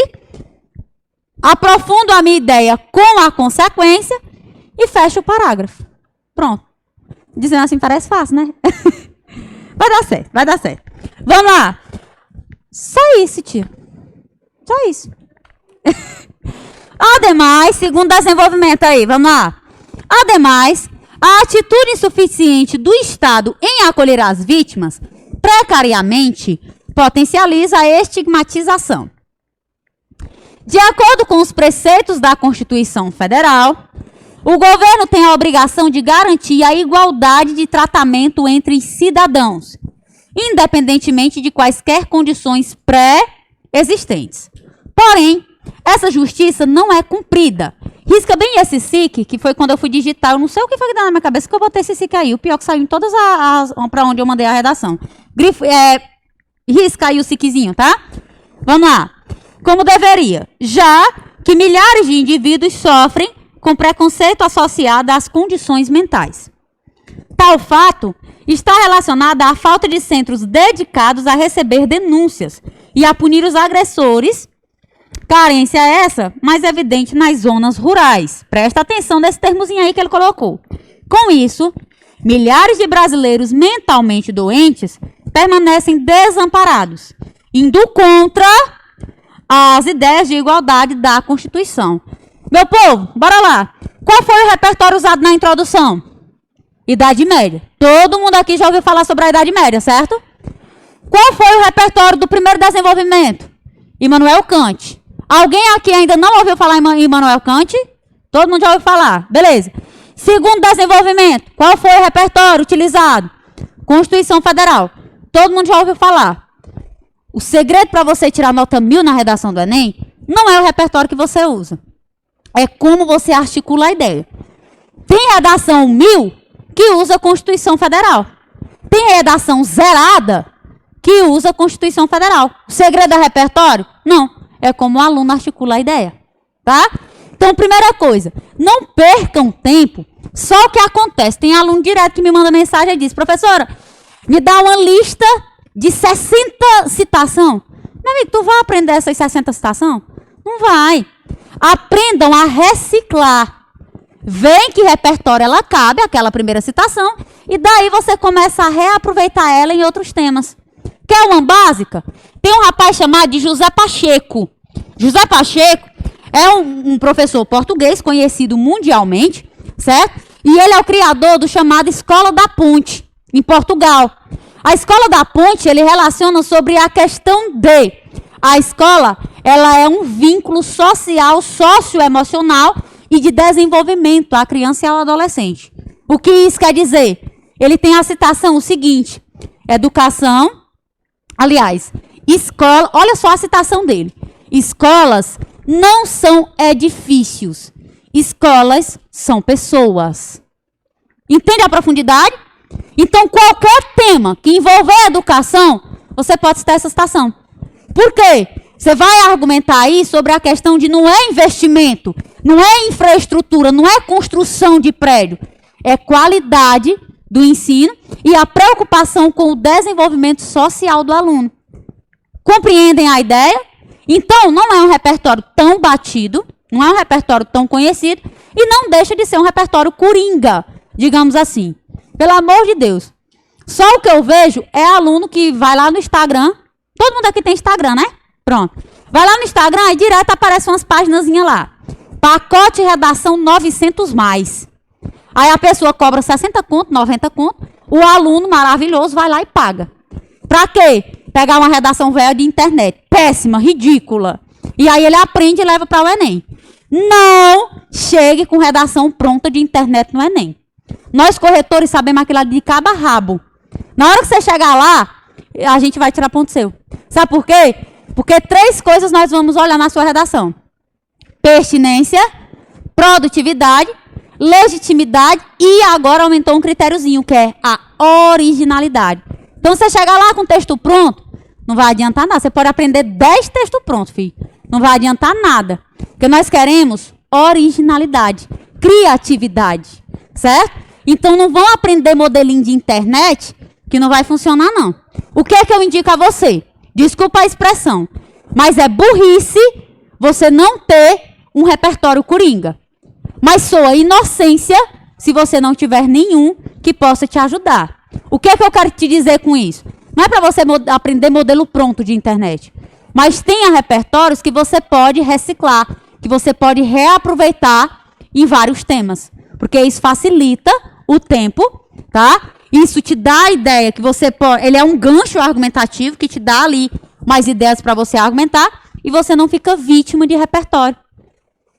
aprofundo a minha ideia com a consequência e fecho o parágrafo. Pronto. Dizendo assim parece fácil, né? Vai dar certo, vai dar certo. Vamos lá. Só isso, tio. Só isso. Ademais, segundo desenvolvimento aí, vamos lá. Ademais, a atitude insuficiente do Estado em acolher as vítimas precariamente potencializa a estigmatização. De acordo com os preceitos da Constituição Federal, o governo tem a obrigação de garantir a igualdade de tratamento entre cidadãos, independentemente de quaisquer condições pré-existentes. Porém, essa justiça não é cumprida. Risca bem esse SIC, que foi quando eu fui digitar. Eu não sei o que foi que deu na minha cabeça que eu botei esse SIC aí. O pior que saiu em todas para onde eu mandei a redação. Risca aí o SICzinho, tá? Vamos lá. Como deveria. Já que milhares de indivíduos sofrem com preconceito associado às condições mentais. Tal fato está relacionado à falta de centros dedicados a receber denúncias e a punir os agressores. Carência essa mais evidente nas zonas rurais. Presta atenção nesse termozinho aí que ele colocou. Com isso, milhares de brasileiros mentalmente doentes permanecem desamparados, indo contra as ideias de igualdade da Constituição. Meu povo, bora lá. Qual foi o repertório usado na introdução? Idade Média. Todo mundo aqui já ouviu falar sobre a Idade Média, certo? Qual foi o repertório do primeiro desenvolvimento? Immanuel Kant. Alguém aqui ainda não ouviu falar em Immanuel Kant? Todo mundo já ouviu falar. Beleza. Segundo desenvolvimento. Qual foi o repertório utilizado? Constituição Federal. Todo mundo já ouviu falar. O segredo para você tirar nota 1000 na redação do Enem não é o repertório que você usa. É como você articula a ideia. Tem redação 1000 que usa a Constituição Federal. Tem redação zerada que usa a Constituição Federal. O segredo é repertório? Não. É como o aluno articula a ideia. Tá? Então, primeira coisa, não percam tempo. Só o que acontece. Tem aluno direto que me manda mensagem e diz, professora, me dá uma lista de 60 citação. Meu amigo, tu vai aprender essas 60 citação? Não vai. Aprendam a reciclar. Vem que repertório ela cabe, aquela primeira citação, e daí você começa a reaproveitar ela em outros temas. Quer uma básica? Tem um rapaz chamado de José Pacheco. José Pacheco é um professor português conhecido mundialmente, certo? E ele é o criador do chamado Escola da Ponte, em Portugal. A Escola da Ponte, ele relaciona sobre a questão de... A escola, ela é um vínculo social, socioemocional e de desenvolvimento à criança e ao adolescente. O que isso quer dizer? ele tem a citação o seguinte: educação, aliás, escola, olha só a citação dele. Escolas não são edifícios. Escolas são pessoas. Entende a profundidade? Então, qualquer tema que envolver educação, você pode citar essa citação. Por quê? Você vai argumentar aí sobre a questão de não é investimento, não é infraestrutura, não é construção de prédio. É qualidade do ensino e a preocupação com o desenvolvimento social do aluno. Compreendem a ideia? Então, não é um repertório tão batido, não é um repertório tão conhecido e não deixa de ser um repertório coringa, digamos assim. Pelo amor de Deus. Só o que eu vejo é aluno que vai lá no Instagram. Todo mundo aqui tem Instagram, né? Pronto. Vai lá no Instagram e direto aparecem umas paginazinhas lá. Pacote redação 900 mais. Aí a pessoa cobra 60 conto, 90 conto. O aluno maravilhoso vai lá e paga. Pra quê? Pegar uma redação velha de internet. Péssima, ridícula. E aí ele aprende e leva para o Enem. Não chegue com redação pronta de internet no Enem. Nós, corretores, sabemos aquilo ali de cabo a rabo. Na hora que você chegar lá, a gente vai tirar ponto seu. Sabe por quê? Porque 3 coisas nós vamos olhar na sua redação: pertinência, produtividade, legitimidade e agora aumentou um critériozinho, que é a originalidade. Então, você chegar lá com o texto pronto, não vai adiantar nada. Você pode aprender 10 textos prontos, filho. Não vai adiantar nada. Porque nós queremos originalidade, criatividade, certo? Então, não vão aprender modelinho de internet que não vai funcionar, não. O que é que eu indico a você? Desculpa a expressão, mas é burrice você não ter um repertório coringa. Mas soa inocência se você não tiver nenhum que possa te ajudar. O que é que eu quero te dizer com isso? Não é para você aprender modelo pronto de internet, mas tenha repertórios que você pode reciclar, que você pode reaproveitar em vários temas, porque isso facilita o tempo, tá? Isso te dá a ideia que você pode... Ele é um gancho argumentativo que te dá ali mais ideias para você argumentar e você não fica vítima de repertório.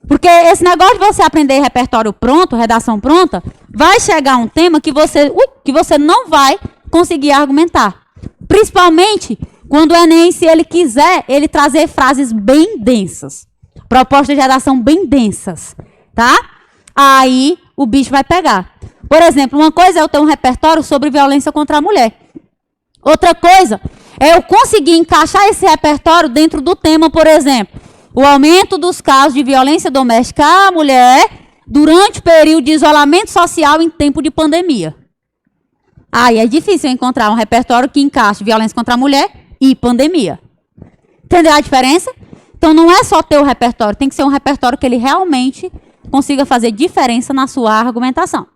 Porque esse negócio de você aprender repertório pronto, redação pronta, vai chegar um tema que você não vai conseguir argumentar. Principalmente quando o Enem, se ele quiser, ele trazer frases bem densas. Propostas de redação bem densas, tá? Aí o bicho vai pegar. Por exemplo, uma coisa é eu ter um repertório sobre violência contra a mulher. Outra coisa é eu conseguir encaixar esse repertório dentro do tema, por exemplo, o aumento dos casos de violência doméstica à mulher durante o período de isolamento social em tempo de pandemia. Aí é difícil encontrar um repertório que encaixe violência contra a mulher e pandemia. Entendeu a diferença? Então não é só ter o repertório, tem que ser um repertório que ele realmente consiga fazer diferença na sua argumentação.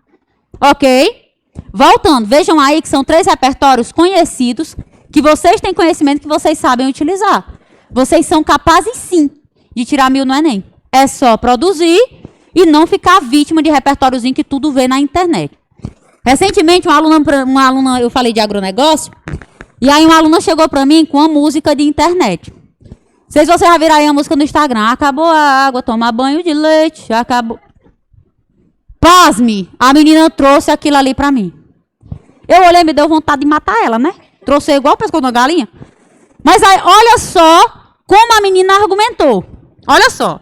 Ok? Voltando, vejam aí que são 3 repertórios conhecidos, que vocês têm conhecimento, que vocês sabem utilizar. Vocês são capazes, sim, de tirar 1000 no Enem. É só produzir e não ficar vítima de repertóriozinho que tudo vê na internet. Recentemente, uma aluna, eu falei de agronegócio, e aí uma aluna chegou para mim com uma música de internet. Não sei se vocês já viram aí a música no Instagram. Acabou a água, tomar banho de leite, acabou... Pasme, a menina trouxe aquilo ali pra mim. Eu olhei e me deu vontade de matar ela, né? Trouxe igual o pescoço da galinha. Mas aí, olha só como a menina argumentou. Olha só.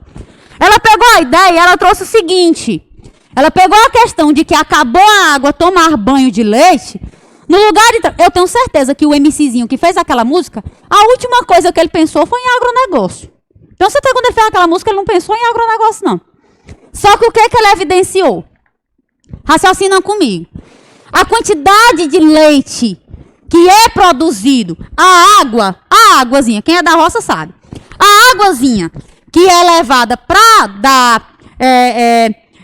Ela pegou a ideia e ela trouxe o seguinte. Ela pegou a questão de que acabou a água, tomar banho de leite. No lugar de... Eu tenho certeza que o MCzinho que fez aquela música, a última coisa que ele pensou foi em agronegócio. Então, você quando ele fez aquela música, ele não pensou em agronegócio, não. Só que o que ele evidenciou? Raciocinam comigo. A quantidade de leite que é produzido, a águazinha, quem é da roça sabe. A águazinha que é levada para dar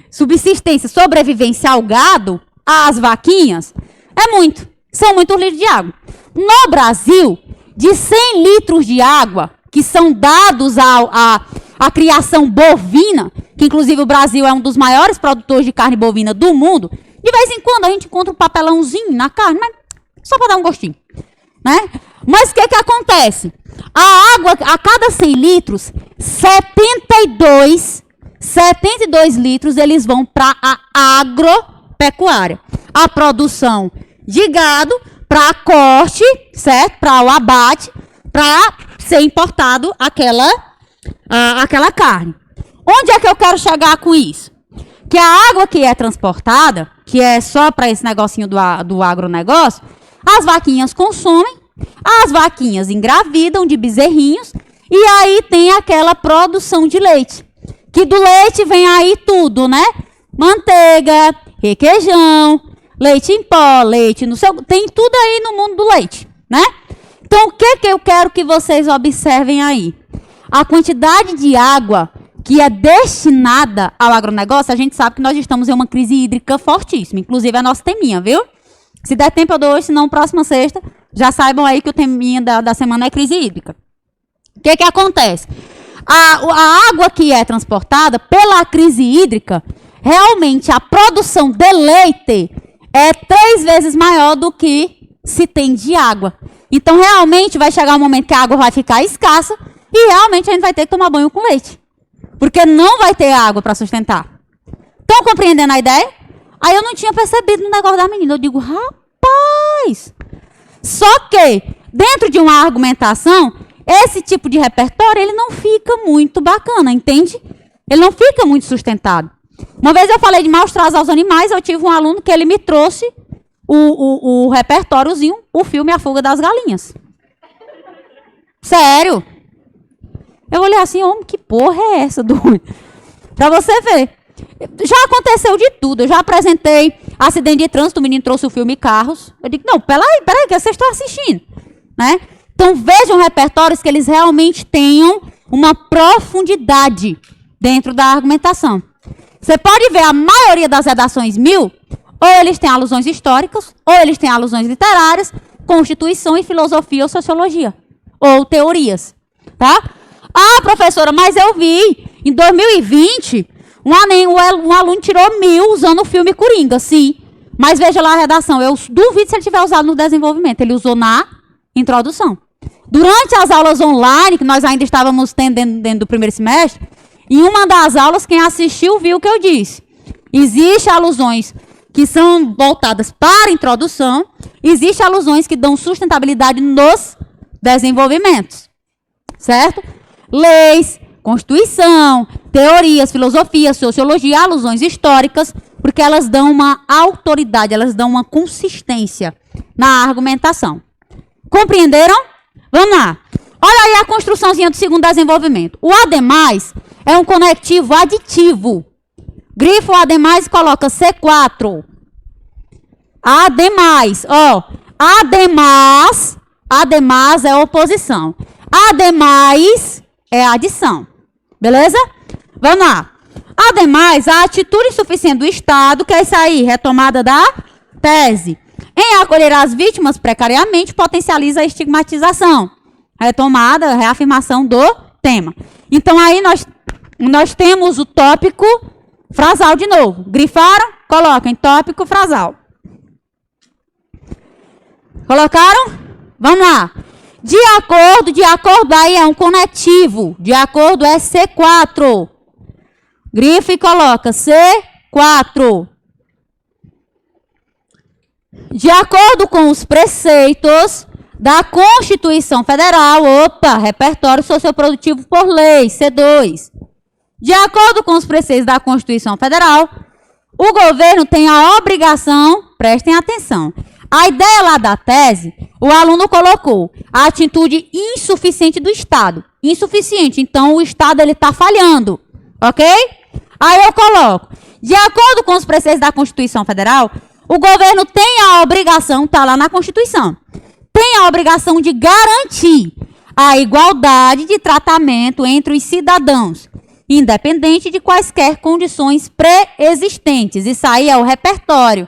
subsistência, sobrevivência ao gado, às vaquinhas, é muito. São muitos litros de água. No Brasil, de 100 litros de água que são dados à criação bovina, que inclusive o Brasil é um dos maiores produtores de carne bovina do mundo, de vez em quando a gente encontra um papelãozinho na carne, mas só para dar um gostinho, né? Mas o que acontece? A água, a cada 100 litros, 72 litros eles vão para a agropecuária. a produção de gado para corte, certo? Para o abate, para ser importado aquela carne. Onde é que eu quero chegar com isso? Que a água que é transportada, que é só para esse negocinho do agronegócio, as vaquinhas consomem, as vaquinhas engravidam de bezerrinhos, e aí tem aquela produção de leite. Que do leite vem aí tudo, né? Manteiga, requeijão, leite em pó, leite no seu... Tem tudo aí no mundo do leite, né? Então, o que eu quero que vocês observem aí? A quantidade de água que é destinada ao agronegócio, a gente sabe que nós estamos em uma crise hídrica fortíssima. Inclusive, é a nossa teminha, viu? Se der tempo, eu dou hoje, se não, próxima sexta, já saibam aí que o teminha da semana é crise hídrica. O que acontece? A água que é transportada pela crise hídrica, realmente a produção de leite é 3 vezes maior do que se tem de água. Então, realmente, vai chegar um momento que a água vai ficar escassa e realmente a gente vai ter que tomar banho com leite. Porque não vai ter água para sustentar. Estão compreendendo a ideia? Aí eu não tinha percebido no negócio da menina. Eu digo, rapaz! Só que, dentro de uma argumentação, esse tipo de repertório, ele não fica muito bacana, entende? Ele não fica muito sustentado. Uma vez eu falei de maus tratos aos animais, eu tive um aluno que ele me trouxe o repertóriozinho, o filme A Fuga das Galinhas. Sério. Eu olhei assim, homem, que porra é essa, doido? Pra você ver. Já aconteceu de tudo. Eu já apresentei acidente de trânsito, o menino trouxe o filme Carros. Eu digo, não, peraí, que vocês estão assistindo, né? Então, vejam repertórios que eles realmente tenham uma profundidade dentro da argumentação. Você pode ver a maioria das redações 1000, ou eles têm alusões históricas, ou eles têm alusões literárias, Constituição e filosofia ou sociologia, ou teorias, tá? Ah, professora, mas eu vi, em 2020, um aluno tirou 1000 usando o filme Coringa, sim. Mas veja lá a redação, eu duvido se ele tiver usado no desenvolvimento, ele usou na introdução. Durante as aulas online, que nós ainda estávamos tendo dentro do primeiro semestre, em uma das aulas, quem assistiu viu o que eu disse. Existem alusões que são voltadas para a introdução, existem alusões que dão sustentabilidade nos desenvolvimentos, certo? Leis, Constituição, teorias, filosofia, sociologia, alusões históricas, porque elas dão uma autoridade, elas dão uma consistência na argumentação. Compreenderam? Vamos lá. Olha aí a construçãozinha do segundo desenvolvimento. O ademais é um conectivo aditivo. Grifa o ademais e coloca C4. Ademais, ó. Ademais é oposição. Ademais é adição. Beleza? Vamos lá. Ademais, a atitude insuficiente do Estado, que é isso aí, retomada da tese, em acolher as vítimas precariamente, potencializa a estigmatização. Retomada, reafirmação do tema. Então, aí nós temos o tópico frasal de novo. Grifaram? Coloquem tópico frasal. Colocaram? Vamos lá. De acordo aí é um conectivo. De acordo é C4. Grifa e coloca C4. De acordo com os preceitos da Constituição Federal, repertório socioprodutivo por lei, C2. De acordo com os preceitos da Constituição Federal, o governo tem a obrigação, prestem atenção, a ideia lá da tese, o aluno colocou a atitude insuficiente do Estado. Insuficiente, então o Estado ele está falhando, ok? Aí eu coloco, de acordo com os preceitos da Constituição Federal, o governo tem a obrigação, está lá na Constituição, tem a obrigação de garantir a igualdade de tratamento entre os cidadãos, independente de quaisquer condições pré-existentes. Isso aí é o repertório,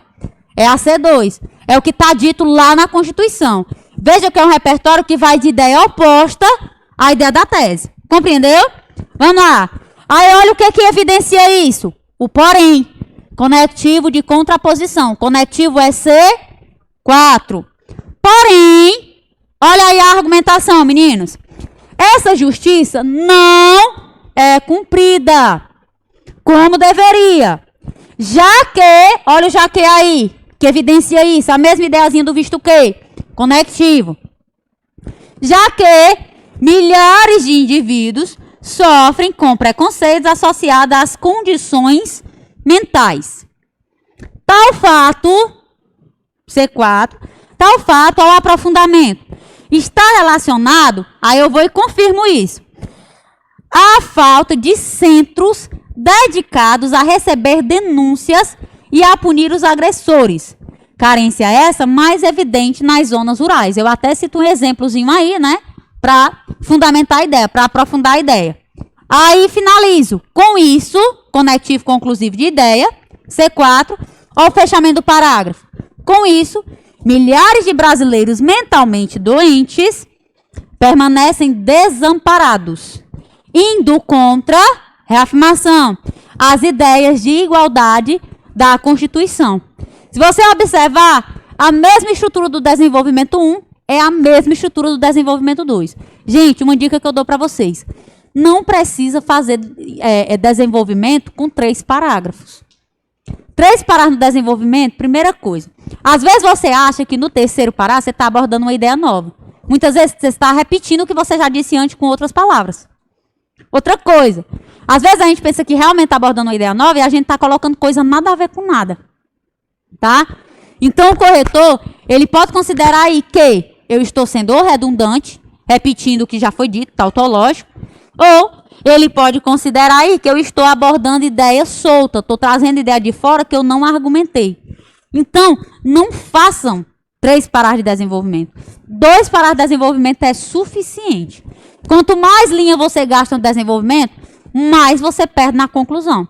é a C2, é o que está dito lá na Constituição. Veja que é um repertório que vai de ideia oposta à ideia da tese. Compreendeu? Vamos lá. Aí olha o que evidencia isso. O porém. Conectivo de contraposição. Conectivo é C4. Porém, olha aí a argumentação, meninos. Essa justiça não é cumprida como deveria. Já que, olha o já que aí, que evidencia isso? A mesma ideiazinha do visto que? Conectivo. Já que milhares de indivíduos sofrem com preconceitos associados às condições mentais. Tal fato, C4, tal fato ao aprofundamento está relacionado, aí eu vou e confirmo isso, à falta de centros dedicados a receber denúncias e a punir os agressores. Carência essa mais evidente nas zonas rurais. Eu até cito um exemplozinho aí, né? Para fundamentar a ideia, para aprofundar a ideia. Aí finalizo com isso, conectivo conclusivo de ideia, C4, ao fechamento do parágrafo. Com isso, milhares de brasileiros mentalmente doentes permanecem desamparados, indo contra, reafirmação, as ideias de igualdade da Constituição. Se você observar, a mesma estrutura do desenvolvimento 1 é a mesma estrutura do desenvolvimento 2. Gente, uma dica que eu dou para vocês. Não precisa fazer desenvolvimento com 3 parágrafos. 3 parágrafos de desenvolvimento, primeira coisa. Às vezes você acha que no terceiro parágrafo você está abordando uma ideia nova. Muitas vezes você está repetindo o que você já disse antes com outras palavras. Outra coisa. Às vezes a gente pensa que realmente está abordando uma ideia nova e a gente está colocando coisa nada a ver com nada. Tá? Então o corretor, ele pode considerar aí que eu estou sendo ou redundante, repetindo o que já foi dito, tautológico, ou ele pode considerar aí que eu estou abordando ideia solta, estou trazendo ideia de fora que eu não argumentei. Então, não façam 3 parágrafos de desenvolvimento. 2 parágrafos de desenvolvimento é suficiente. Quanto mais linha você gasta no desenvolvimento, mais você perde na conclusão.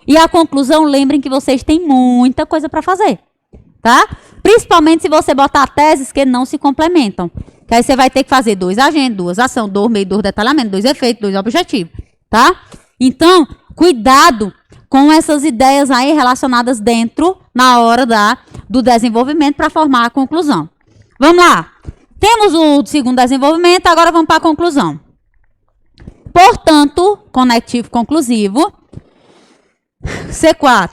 E a conclusão, lembrem que vocês têm muita coisa para fazer, tá? Principalmente se você botar teses que não se complementam. Que aí você vai ter que fazer 2 agentes, 2 ações, 2 meios, 2 detalhamento, 2 efeitos, 2 objetivos, tá? Então, cuidado com essas ideias aí relacionadas dentro, na hora do desenvolvimento para formar a conclusão. Vamos lá. Temos o segundo desenvolvimento, agora vamos para a conclusão. Portanto, conectivo conclusivo, C4.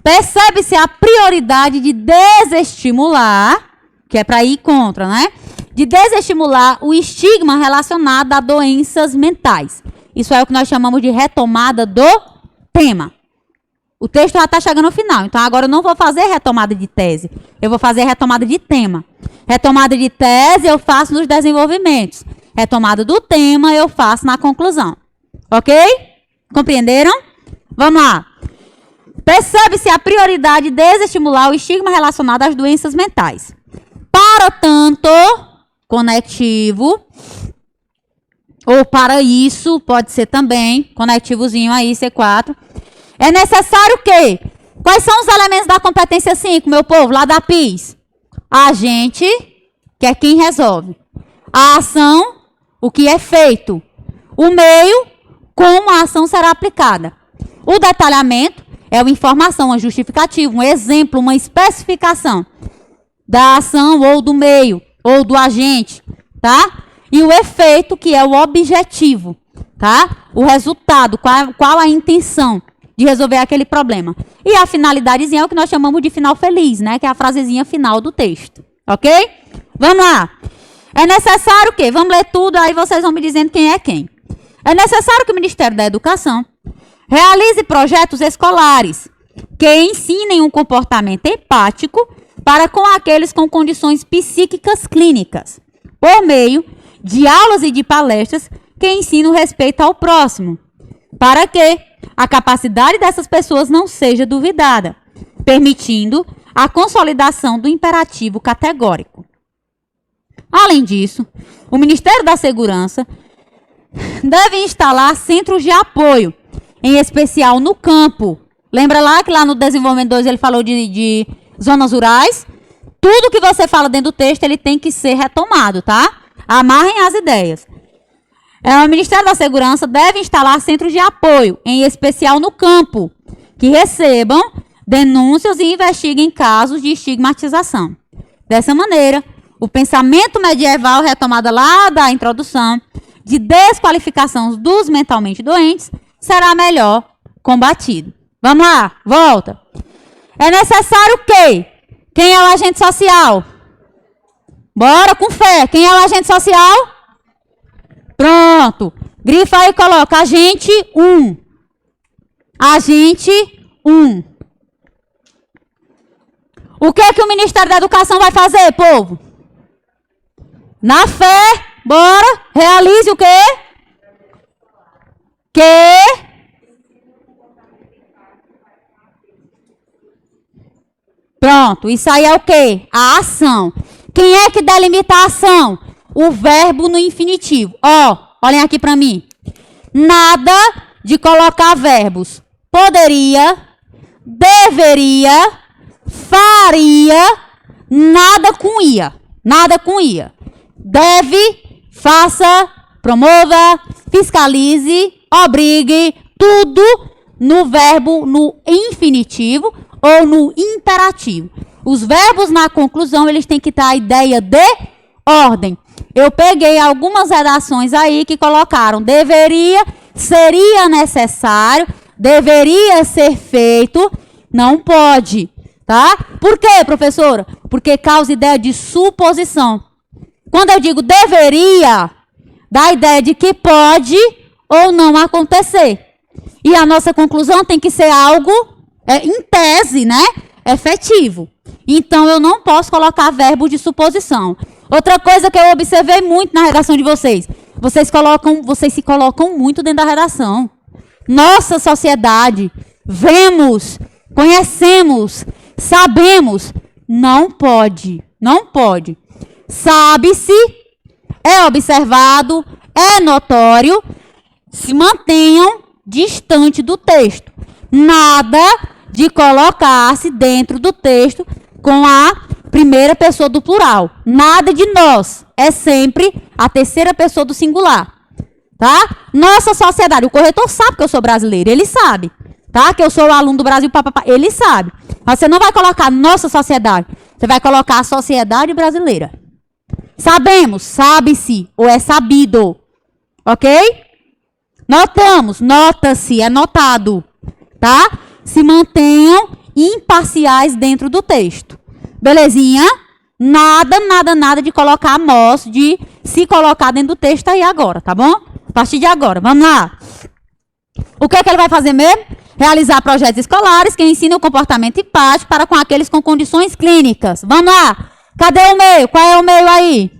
Percebe-se a prioridade de desestimular, que é para ir contra, né? De desestimular o estigma relacionado a doenças mentais. Isso é o que nós chamamos de retomada do tema. O texto já está chegando ao final, então agora eu não vou fazer retomada de tese, eu vou fazer retomada de tema. Retomada de tese eu faço nos desenvolvimentos. Retomada do tema eu faço na conclusão. Ok? Compreenderam? Vamos lá. Percebe-se a prioridade de desestimular o estigma relacionado às doenças mentais. Para tanto, conectivo, ou para isso, pode ser também, conectivozinho aí, C4, é necessário que, quais são os elementos da competência 5, meu povo, lá da PIS? A agente, que é quem resolve. A ação, o que é feito. O meio, como a ação será aplicada. O detalhamento é uma informação, uma justificativa, um exemplo, uma especificação da ação ou do meio, ou do agente, tá? E o efeito, que é o objetivo, tá? O resultado, qual a intenção de resolver aquele problema. E a finalidadezinha é o que nós chamamos de final feliz, né? Que é a frasezinha final do texto, ok? Vamos lá. É necessário o quê? Vamos ler tudo, aí vocês vão me dizendo quem é quem. É necessário que o Ministério da Educação realize projetos escolares que ensinem um comportamento empático para com aqueles com condições psíquicas clínicas, por meio de aulas e de palestras que ensinam respeito ao próximo, para que a capacidade dessas pessoas não seja duvidada, permitindo a consolidação do imperativo categórico. Além disso, o Ministério da Segurança deve instalar centros de apoio, em especial no campo. Lembra lá que lá no desenvolvimento 2 ele falou de zonas rurais? Tudo que você fala dentro do texto, ele tem que ser retomado, tá? Amarrem as ideias. O Ministério da Segurança deve instalar centros de apoio, em especial no campo, que recebam denúncias e investiguem casos de estigmatização. Dessa maneira, o pensamento medieval, retomado lá da introdução, de desqualificação dos mentalmente doentes, será melhor combatido. Vamos lá, volta. É necessário que Quem é o agente social? Bora com fé. Quem é o agente social? Pronto. Grifa aí e coloca agente 1. Agente 1. O que é que o Ministério da Educação vai fazer, povo? Na fé, bora, realize o quê? Pronto, isso aí é o quê? A ação. Quem é que delimita a ação? O verbo no infinitivo. Ó, olhem aqui para mim. Nada de colocar verbos poderia, deveria, faria, nada com ia. Nada com ia. Deve, faça, promova, fiscalize, obrigue, tudo no verbo no infinitivo ou no imperativo. Os verbos na conclusão, eles têm que ter a ideia de ordem. Eu peguei algumas redações aí que colocaram deveria, seria necessário, deveria ser feito, não pode, tá? Por quê, professora? Porque causa ideia de suposição. Quando eu digo deveria, dá a ideia de que pode ou não acontecer. E a nossa conclusão tem que ser algo, em tese, né? Efetivo. Então, eu não posso colocar verbo de suposição. Outra coisa que eu observei muito na redação de vocês. Vocês se colocam muito dentro da redação. Nossa sociedade, vemos, conhecemos, sabemos. Não pode. Não pode. Sabe-se, é observado, é notório, se mantenham distante do texto. Nada de colocar-se dentro do texto com a primeira pessoa do plural. Nada de nós. É sempre a terceira pessoa do singular. Tá? Nossa sociedade. O corretor sabe que eu sou brasileiro. Ele sabe. Tá? Que eu sou aluno do Brasil. Papapá. Ele sabe. Mas você não vai colocar nossa sociedade. Você vai colocar a sociedade brasileira. Sabemos. Sabe-se. Ou é sabido. Ok? Notamos. Nota-se. É notado. Tá? Se mantenham imparciais dentro do texto. Belezinha? Nada de colocar nós, de se colocar dentro do texto aí agora, tá bom? A partir de agora, vamos lá. O que é que ele vai fazer mesmo? Realizar projetos escolares que ensinam o comportamento empático para com aqueles com condições clínicas. Vamos lá. Cadê o meio? Qual é o meio aí?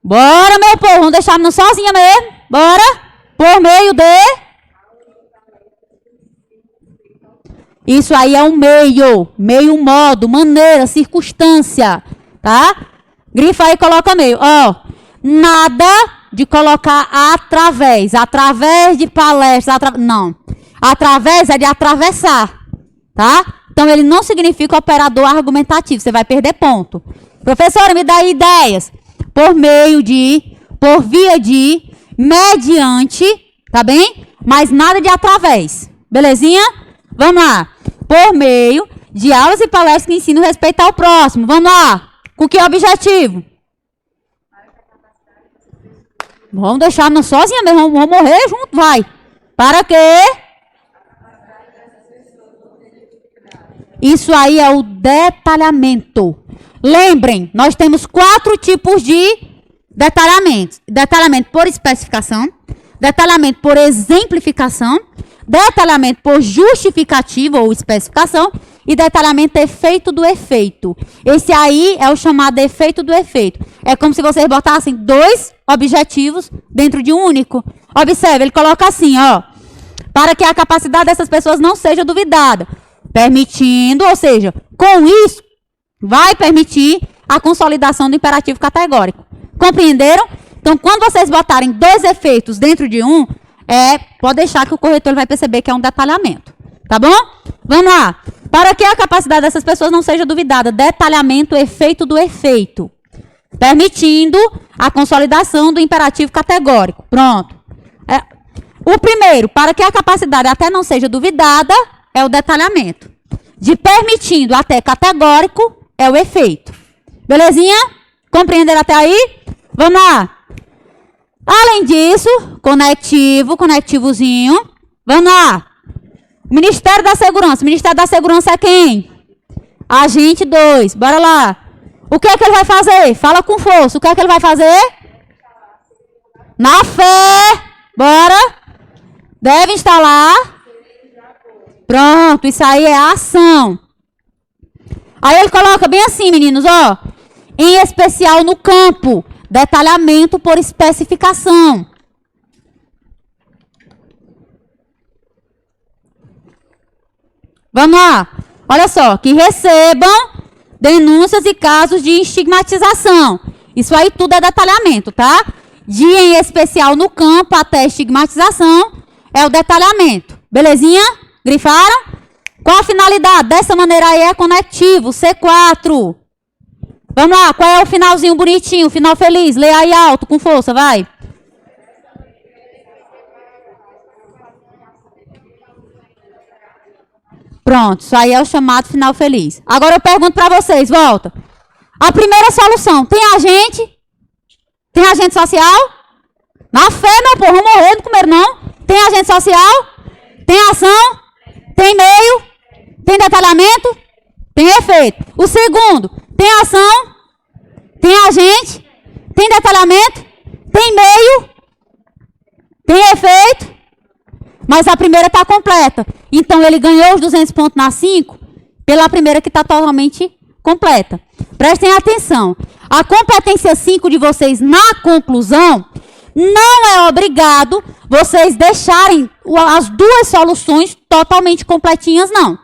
Bora, meu povo. Vamos deixar a menina sozinha mesmo? Bora. Por meio de... Isso aí é um meio. Meio, modo, maneira, circunstância. Tá? Grifa aí e coloca meio. Ó, nada de colocar através. Através de palestras. Não. Através é de atravessar. Tá? Então, ele não significa operador argumentativo. Você vai perder ponto. Professora, me dá aí ideias. Por meio de, por via de, mediante, tá bem? Mas nada de através. Belezinha? Vamos lá. Por meio de aulas e palestras que ensinam a respeitar o próximo. Vamos lá. Com que objetivo? Vamos deixar não sozinha mesmo. Vamos morrer junto, vai. Para quê? Isso aí é o detalhamento. Lembrem, nós temos 4 tipos de detalhamento. Detalhamento por especificação, detalhamento por exemplificação, detalhamento por justificativa ou especificação e detalhamento efeito do efeito. Esse aí é o chamado efeito do efeito. É como se vocês botassem 2 objetivos dentro de um único. Observe, ele coloca assim, ó. Para que a capacidade dessas pessoas não seja duvidada. Permitindo, ou seja, com isso, vai permitir a consolidação do imperativo categórico. Compreenderam? Então, quando vocês botarem 2 efeitos dentro de um, pode deixar que o corretor vai perceber que é um detalhamento. Tá bom? Vamos lá. Para que a capacidade dessas pessoas não seja duvidada. Detalhamento, efeito do efeito. Permitindo a consolidação do imperativo categórico. Pronto. O primeiro, para que a capacidade até não seja duvidada, é o detalhamento. De permitindo até categórico, é o efeito. Belezinha? Compreenderam até aí? Vamos lá. Além disso, conectivo, conectivozinho. Vamos lá. Ministério da Segurança. Ministério da Segurança é quem? Agente 2. Bora lá. O que é que ele vai fazer? Fala com força. O que é que ele vai fazer? Na fé. Bora. Deve instalar. Pronto. Isso aí é a ação. Aí ele coloca bem assim, meninos, ó. Em especial no campo. Detalhamento por especificação. Vamos lá. Olha só. Que recebam denúncias e casos de estigmatização. Isso aí tudo é detalhamento, tá? De em especial no campo até estigmatização é o detalhamento. Belezinha? Grifaram? Qual a finalidade? Dessa maneira aí é conectivo. C4. Vamos lá. Qual é o finalzinho bonitinho? Final feliz. Leia aí alto, com força, vai. Pronto, isso aí é o chamado final feliz. Agora eu pergunto para vocês, volta. A primeira solução, tem agente? Tem agente social? Na fé, meu povo, vou morrer, não comer não. Tem agente social? Tem ação? Tem meio? Tem detalhamento? Tem efeito. O segundo, tem ação? Tem agente? Tem detalhamento? Tem meio? Tem efeito? Mas a primeira está completa. Então, ele ganhou os 200 pontos na 5 pela primeira que está totalmente completa. Prestem atenção. A competência 5 de vocês na conclusão não é obrigado vocês deixarem as duas soluções totalmente completinhas, não.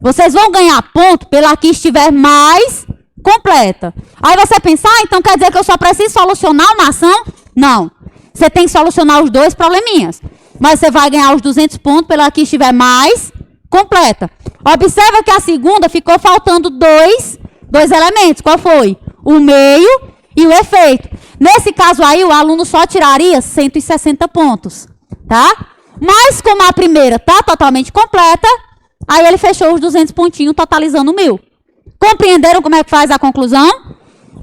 Vocês vão ganhar ponto pela que estiver mais completa. Aí você pensa, então quer dizer que eu só preciso solucionar uma ação? Não. Você tem que solucionar os dois probleminhas. Mas você vai ganhar os 200 pontos pela que estiver mais completa. Observa que a segunda ficou faltando dois elementos. Qual foi? O meio e o efeito. Nesse caso aí, o aluno só tiraria 160 pontos. Tá? Mas como a primeira está totalmente completa, aí ele fechou os 200 pontinhos, totalizando 1000. Compreenderam como é que faz a conclusão?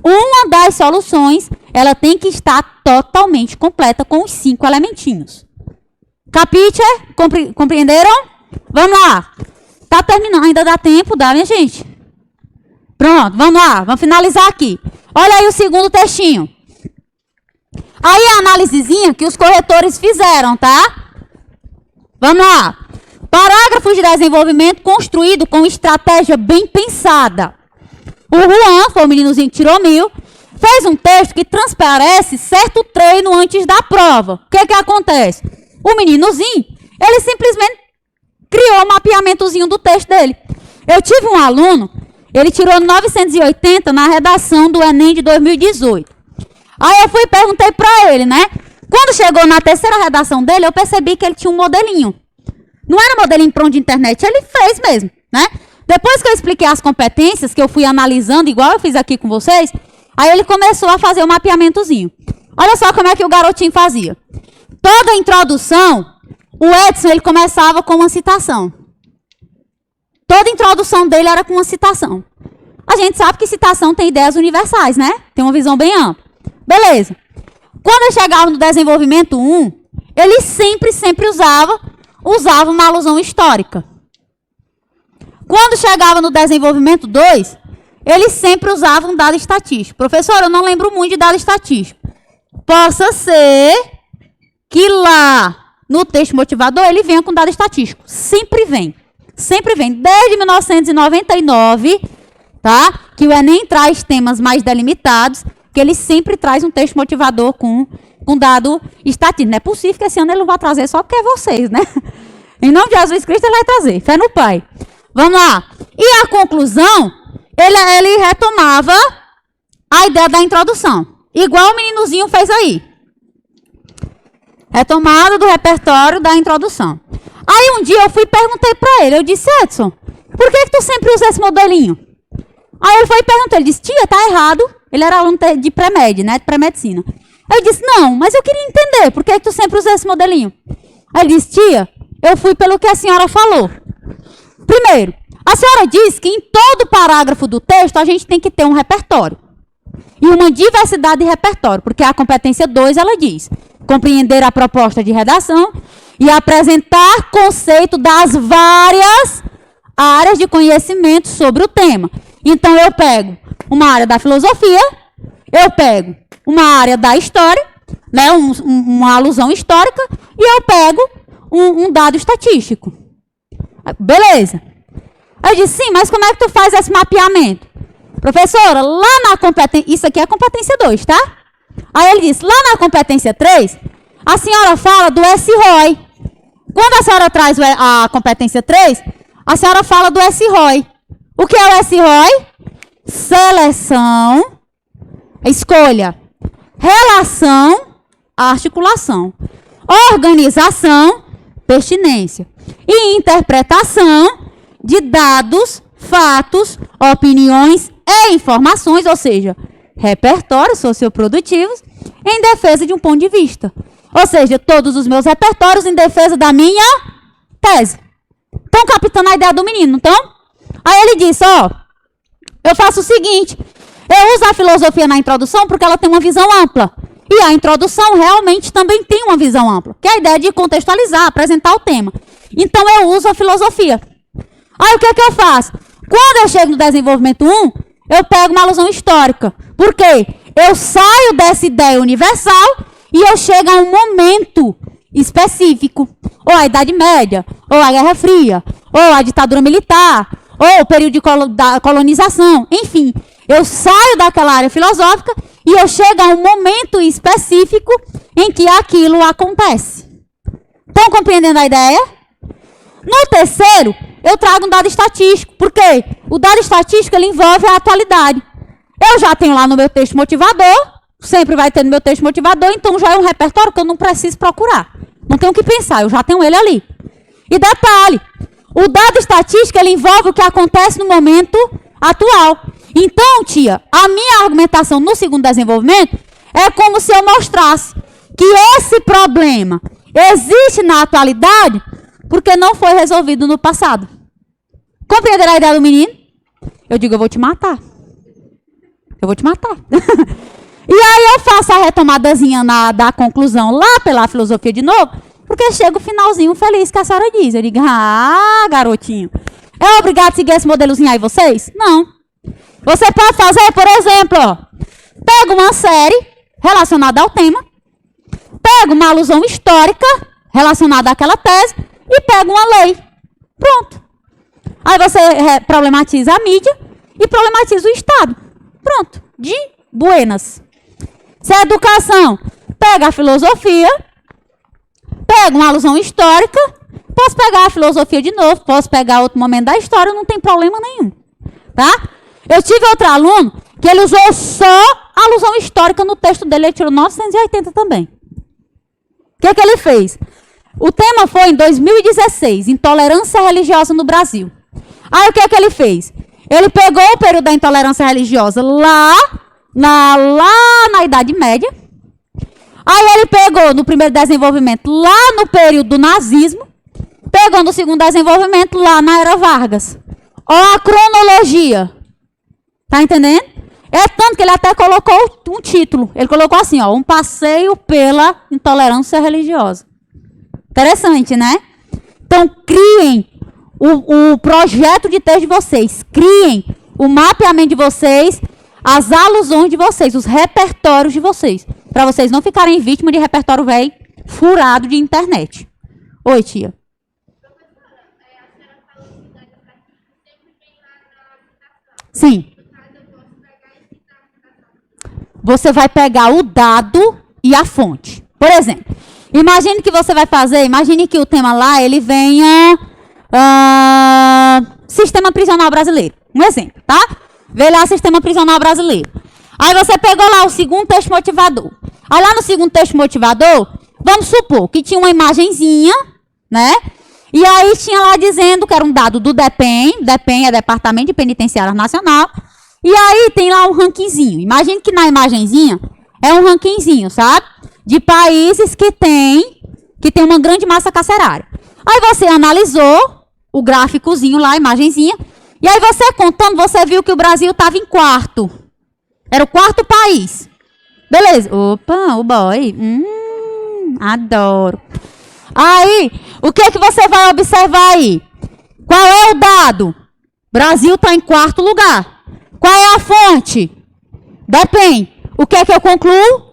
Uma das soluções, ela tem que estar totalmente completa com os 5 elementinhos. Capite? Compreenderam? Vamos lá. Tá terminando, ainda dá tempo, dá, minha gente? Pronto, vamos lá, vamos finalizar aqui. Olha aí o segundo textinho. Aí a análisezinha que os corretores fizeram, tá? Vamos lá. Parágrafos de desenvolvimento construído com estratégia bem pensada. O Juan, foi o meninozinho que tirou 1000, fez um texto que transparece certo treino antes da prova. O que acontece? O meninozinho, ele simplesmente criou um mapeamentozinho do texto dele. Eu tive um aluno, ele tirou 980 na redação do Enem de 2018. Aí eu fui e perguntei para ele, né? Quando chegou na terceira redação dele, eu percebi que ele tinha um modelinho. Não era modelinho pronto de internet, ele fez mesmo, né? Depois que eu expliquei as competências, que eu fui analisando, igual eu fiz aqui com vocês, aí ele começou a fazer o mapeamentozinho. Olha só como é que o garotinho fazia. Toda a introdução, o Edson, ele começava com uma citação. Toda a introdução dele era com uma citação. A gente sabe que citação tem ideias universais, né? Tem uma visão bem ampla. Beleza. Quando ele chegava no desenvolvimento 1, ele sempre usava uma alusão histórica. Quando chegava no desenvolvimento 2, ele sempre usava um dado estatístico. Professor, eu não lembro muito de dado estatístico. Possa ser que lá no texto motivador ele venha com dado estatístico. Sempre vem. Sempre vem. Desde 1999, tá? Que o Enem traz temas mais delimitados, que ele sempre traz um texto motivador com dado estatístico. Não é possível que esse ano ele não vá trazer só porque é vocês, né? Em nome de Jesus Cristo ele vai trazer. Fé no Pai. Vamos lá. E a conclusão, ele retomava a ideia da introdução. Igual o meninozinho fez aí. Retomada do repertório da introdução. Aí um dia eu fui e perguntei pra ele. Eu disse, Edson, por que tu sempre usa esse modelinho? Aí ele foi e perguntou. Ele disse, tia, tá errado. Ele era aluno de pré-med, né? De pré-medicina. Eu disse, não, mas eu queria entender. Por que tu sempre usa esse modelinho? Aí ele disse, tia, eu fui pelo que a senhora falou. Primeiro, a senhora disse que em todo parágrafo do texto a gente tem que ter um repertório. E uma diversidade de repertório, porque a competência 2, ela diz, compreender a proposta de redação e apresentar conceito das várias áreas de conhecimento sobre o tema. Então, eu pego uma área da filosofia, eu pego uma área da história, né, uma alusão histórica, e eu pego um dado estatístico. Beleza. Eu disse, sim, mas como é que tu faz esse mapeamento? Professora, lá na competência... Isso aqui é a competência 2, tá? Aí ele disse, lá na competência 3, a senhora fala do SROI. Quando a senhora traz a competência 3, a senhora fala do SROI. O que é o SROI? Seleção, escolha, relação, articulação, organização, pertinência e interpretação de dados, fatos, opiniões e informações, ou seja, repertórios socioprodutivos em defesa de um ponto de vista. Ou seja, todos os meus repertórios em defesa da minha tese. Estão captando a ideia do menino, então? Aí ele disse, ó, eu faço o seguinte, eu uso a filosofia na introdução porque ela tem uma visão ampla. E a introdução realmente também tem uma visão ampla, que é a ideia de contextualizar, apresentar o tema. Então eu uso a filosofia. Aí o que é que eu faço? Quando eu chego no desenvolvimento 1, eu pego uma alusão histórica. Por quê? Eu saio dessa ideia universal e eu chego a um momento específico. Ou a Idade Média, ou a Guerra Fria, ou a ditadura militar, ou o período de colonização. Enfim, eu saio daquela área filosófica e eu chego a um momento específico em que aquilo acontece. Estão compreendendo a ideia? No terceiro, eu trago um dado estatístico. Por quê? O dado estatístico ele envolve a atualidade. Eu já tenho lá no meu texto motivador, sempre vai ter no meu texto motivador, então já é um repertório que eu não preciso procurar. Não tenho o que pensar, eu já tenho ele ali. E detalhe, o dado estatístico ele envolve o que acontece no momento atual. Então, tia, a minha argumentação no segundo desenvolvimento é como se eu mostrasse que esse problema existe na atualidade porque não foi resolvido no passado. Compreenderam a ideia do menino? Eu digo, eu vou te matar. Eu vou te matar. E aí eu faço a retomadazinha da conclusão lá pela filosofia de novo, porque chega o finalzinho feliz que a senhora diz. Eu digo, garotinho, é obrigado a seguir esse modelozinho aí vocês? Não. Você pode fazer, por exemplo, ó, pega uma série relacionada ao tema, pega uma alusão histórica relacionada àquela tese e pega uma lei. Pronto. Aí você problematiza a mídia e problematiza o Estado. Pronto. De buenas. Se é educação, pega a filosofia, pega uma alusão histórica, posso pegar a filosofia de novo, posso pegar outro momento da história, não tem problema nenhum. Tá? Eu tive outro aluno que ele usou só a alusão histórica no texto dele, ele tirou 980 também. O que ele fez? O tema foi em 2016, intolerância religiosa no Brasil. Aí o que ele fez? Ele pegou o período da intolerância religiosa lá na Idade Média. Aí ele pegou no primeiro desenvolvimento lá no período do nazismo. Pegou no segundo desenvolvimento lá na Era Vargas. Ó a cronologia. Tá entendendo? É tanto que ele até colocou um título. Ele colocou assim, ó, um passeio pela intolerância religiosa. Interessante, né? Então, criem o projeto de texto de vocês. Criem o mapeamento de vocês, as alusões de vocês, os repertórios de vocês. Para vocês não ficarem vítimas de repertório velho furado de internet. Oi, tia. Sim. Você vai pegar o dado e a fonte. Por exemplo, imagine que você vai fazer, imagine que o tema lá, ele venha sistema prisional brasileiro. Um exemplo, tá? Vê lá sistema prisional brasileiro. Aí você pegou lá o segundo texto motivador. Aí lá no segundo texto motivador, vamos supor que tinha uma imagenzinha, né? E aí tinha lá dizendo que era um dado do DEPEN. DEPEN é Departamento de Penitenciária Nacional. E aí tem lá um rankingzinho. Imagine que na imagenzinha é um rankingzinho, sabe? De países que tem uma grande massa carcerária. Aí você analisou o gráficozinho lá, a imagenzinha. E aí você contando, você viu que o Brasil estava em quarto. Era o quarto país. Beleza. Opa, o boy. Adoro. Aí, o que é que você vai observar aí? Qual é o dado? Brasil está em 4º lugar. Qual é a fonte? Depende. O que é que eu concluo?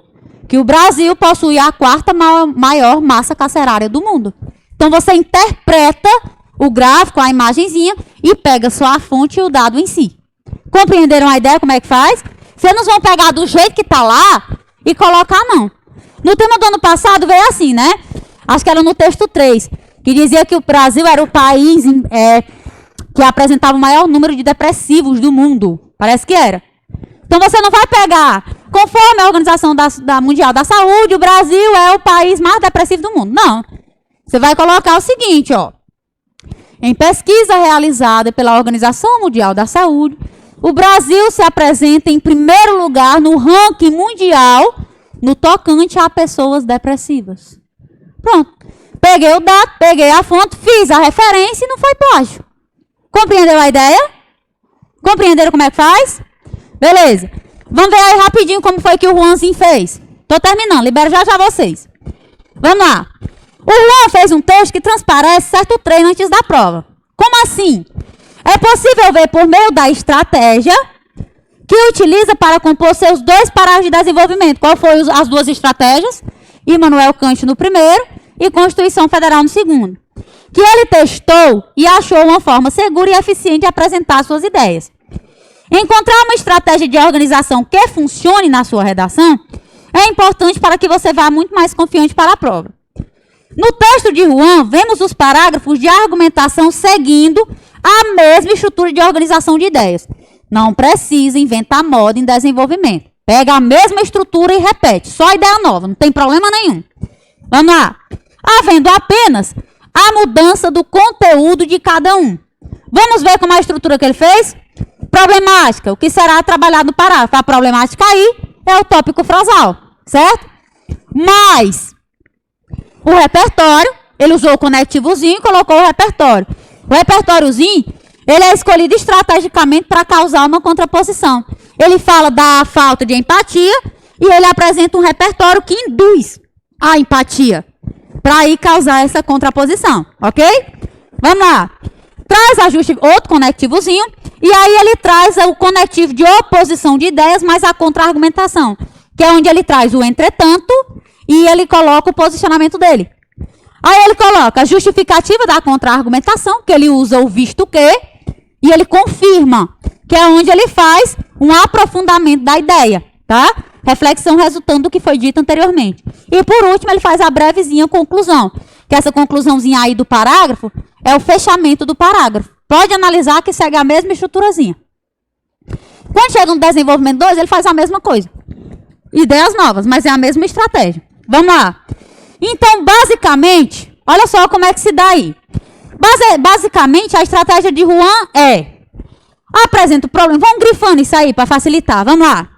Que o Brasil possui a 4ª maior massa carcerária do mundo. Então você interpreta o gráfico, a imagenzinha, e pega só a fonte e o dado em si. Compreenderam a ideia como é que faz? Vocês não vão pegar do jeito que está lá e colocar, não. No tema do ano passado veio assim, né? Acho que era no texto 3, que dizia que o Brasil era o país que apresentava o maior número de depressivos do mundo. Parece que era. Então você não vai pegar, conforme a Organização da Mundial da Saúde, o Brasil é o país mais depressivo do mundo. Não. Você vai colocar o seguinte, ó. Em pesquisa realizada pela Organização Mundial da Saúde, o Brasil se apresenta em primeiro lugar no ranking mundial no tocante a pessoas depressivas. Pronto. Peguei o dado, peguei a fonte, fiz a referência e não foi plágio. Compreendeu a ideia? Compreenderam como é que faz? Beleza. Vamos ver aí rapidinho como foi que o Juanzinho fez. Tô terminando, libero já vocês. Vamos lá. O Juan fez um texto que transparece certo treino antes da prova. Como assim? É possível ver por meio da estratégia que utiliza para compor seus 2 parágrafos de desenvolvimento. Qual foram as 2 estratégias? Immanuel Kant no primeiro e Constituição Federal no segundo. Que ele testou e achou uma forma segura e eficiente de apresentar suas ideias. Encontrar uma estratégia de organização que funcione na sua redação é importante para que você vá muito mais confiante para a prova. No texto de Juan, vemos os parágrafos de argumentação seguindo a mesma estrutura de organização de ideias. Não precisa inventar moda em desenvolvimento. Pega a mesma estrutura e repete. Só ideia nova, não tem problema nenhum. Vamos lá. Havendo apenas a mudança do conteúdo de cada um. Vamos ver como é a estrutura que ele fez? Problemática, o que será trabalhado no parágrafo. A problemática aí é o tópico frasal, certo? Mas o repertório, ele usou o conectivozinho e colocou o repertório. O repertóriozinho, ele é escolhido estrategicamente para causar uma contraposição. Ele fala da falta de empatia e ele apresenta um repertório que induz a empatia para aí causar essa contraposição, ok? Vamos lá. Traz ajuste, outro conectivozinho, e aí ele traz o conectivo de oposição de ideias mais a contra-argumentação, que é onde ele traz o entretanto e ele coloca o posicionamento dele. Aí ele coloca a justificativa da contra-argumentação, que ele usa o visto que, e ele confirma, que é onde ele faz um aprofundamento da ideia, tá? Reflexão resultando do que foi dito anteriormente. E por último, ele faz a brevezinha conclusão, que essa conclusãozinha aí do parágrafo é o fechamento do parágrafo. Pode analisar que segue a mesma estruturazinha. Quando chega no desenvolvimento 2, ele faz a mesma coisa. Ideias novas, mas é a mesma estratégia. Vamos lá. Então, basicamente, olha só como é que se dá aí. Basicamente, a estratégia de Juan é: apresenta o problema. Vamos grifando isso aí para facilitar. Vamos lá.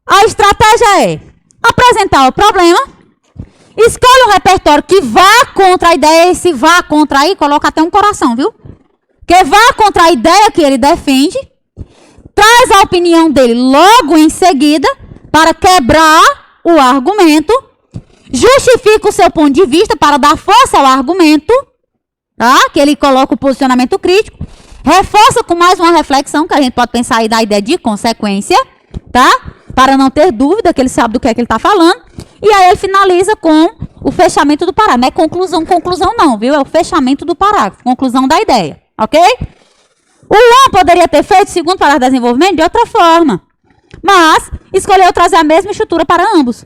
A estratégia é apresentar o problema, escolhe um repertório que vá contra a ideia, e se vá contra aí, coloca até um coração, viu? Que vá contra a ideia que ele defende, traz a opinião dele logo em seguida para quebrar o argumento, justifica o seu ponto de vista para dar força ao argumento, tá? Que ele coloca o posicionamento crítico, reforça com mais uma reflexão, que a gente pode pensar aí da ideia de consequência, tá? Para não ter dúvida que ele sabe do que é que ele está falando. E aí ele finaliza com o fechamento do parágrafo. Não é conclusão não, viu? É o fechamento do parágrafo, conclusão da ideia, ok? O Juan poderia ter feito o segundo parágrafo de desenvolvimento de outra forma, mas escolheu trazer a mesma estrutura para ambos,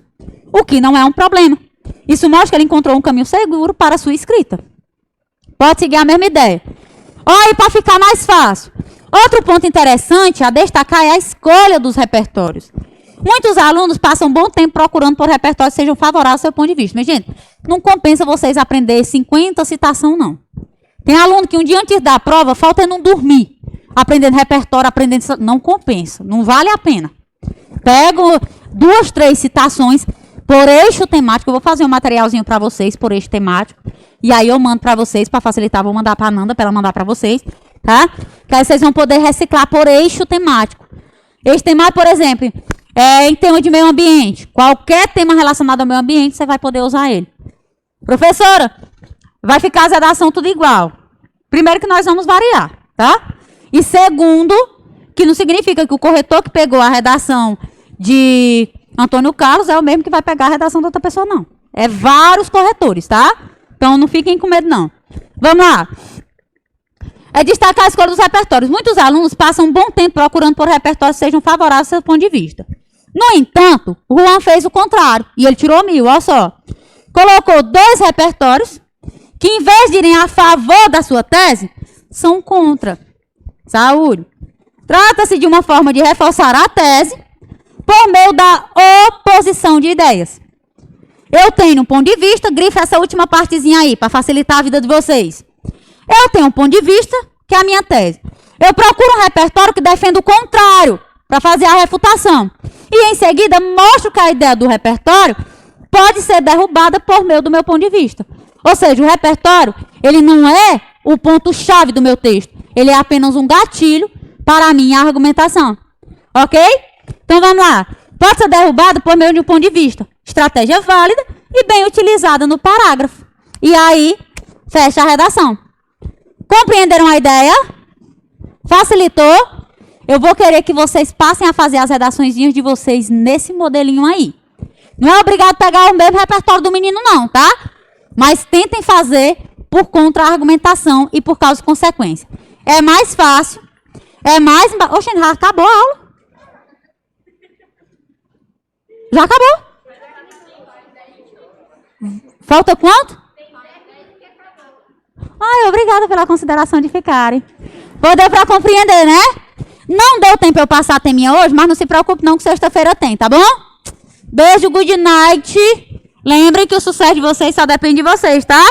o que não é um problema. Isso mostra que ele encontrou um caminho seguro para a sua escrita. Pode seguir a mesma ideia. Olha, para ficar mais fácil. Outro ponto interessante a destacar é a escolha dos repertórios. Muitos alunos passam um bom tempo procurando por repertórios que sejam favoráveis ao seu ponto de vista. Mas, gente, não compensa vocês aprender 50 citação, não. Tem aluno que um dia antes da prova falta não dormir. Aprendendo repertório, aprendendo... Não compensa, não vale a pena. Pego 2, 3 citações por eixo temático. Eu vou fazer um materialzinho para vocês por eixo temático. E aí eu mando para vocês, para facilitar, vou mandar para a Nanda, para ela mandar para vocês. Tá? Que aí vocês vão poder reciclar por eixo temático. Eixo temático, por exemplo... em tema de meio ambiente. Qualquer tema relacionado ao meio ambiente, você vai poder usar ele. Professora, vai ficar as redações tudo igual. Primeiro que nós vamos variar, tá? E segundo, que não significa que o corretor que pegou a redação de Antônio Carlos é o mesmo que vai pegar a redação da outra pessoa, não. É vários corretores, tá? Então não fiquem com medo, não. Vamos lá. É destacar a escolha dos repertórios. Muitos alunos passam um bom tempo procurando por repertórios que sejam favoráveis ao seu ponto de vista. No entanto, o Juan fez o contrário. E ele tirou 1000, olha só. Colocou 2 repertórios que, em vez de irem a favor da sua tese, são contra. Saúde. Trata-se de uma forma de reforçar a tese por meio da oposição de ideias. Eu tenho um ponto de vista, grifa essa última partezinha aí, para facilitar a vida de vocês. Eu tenho um ponto de vista, que é a minha tese. Eu procuro um repertório que defenda o contrário, para fazer a refutação. E, em seguida, mostro que a ideia do repertório pode ser derrubada por meio do meu ponto de vista. Ou seja, o repertório, ele não é o ponto-chave do meu texto. Ele é apenas um gatilho para a minha argumentação. Ok? Então, vamos lá. Pode ser derrubado por meio de um ponto de vista. Estratégia válida e bem utilizada no parágrafo. E aí, fecha a redação. Compreenderam a ideia? Facilitou? Eu vou querer que vocês passem a fazer as redaçõezinhas de vocês nesse modelinho aí. Não é obrigado a pegar o mesmo repertório do menino, não, tá? Mas tentem fazer por contra-argumentação e por causa e consequência. É mais fácil. É mais... Oxe, já acabou a aula. Já acabou. Falta quanto? Ai, obrigada pela consideração de ficarem. Deu para compreender, né? Não deu tempo eu passar a teminha hoje, mas não se preocupe não que sexta-feira tem, tá bom? Beijo, good night. Lembrem que o sucesso de vocês só depende de vocês, tá?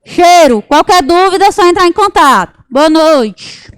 Cheiro. Qualquer dúvida é só entrar em contato. Boa noite.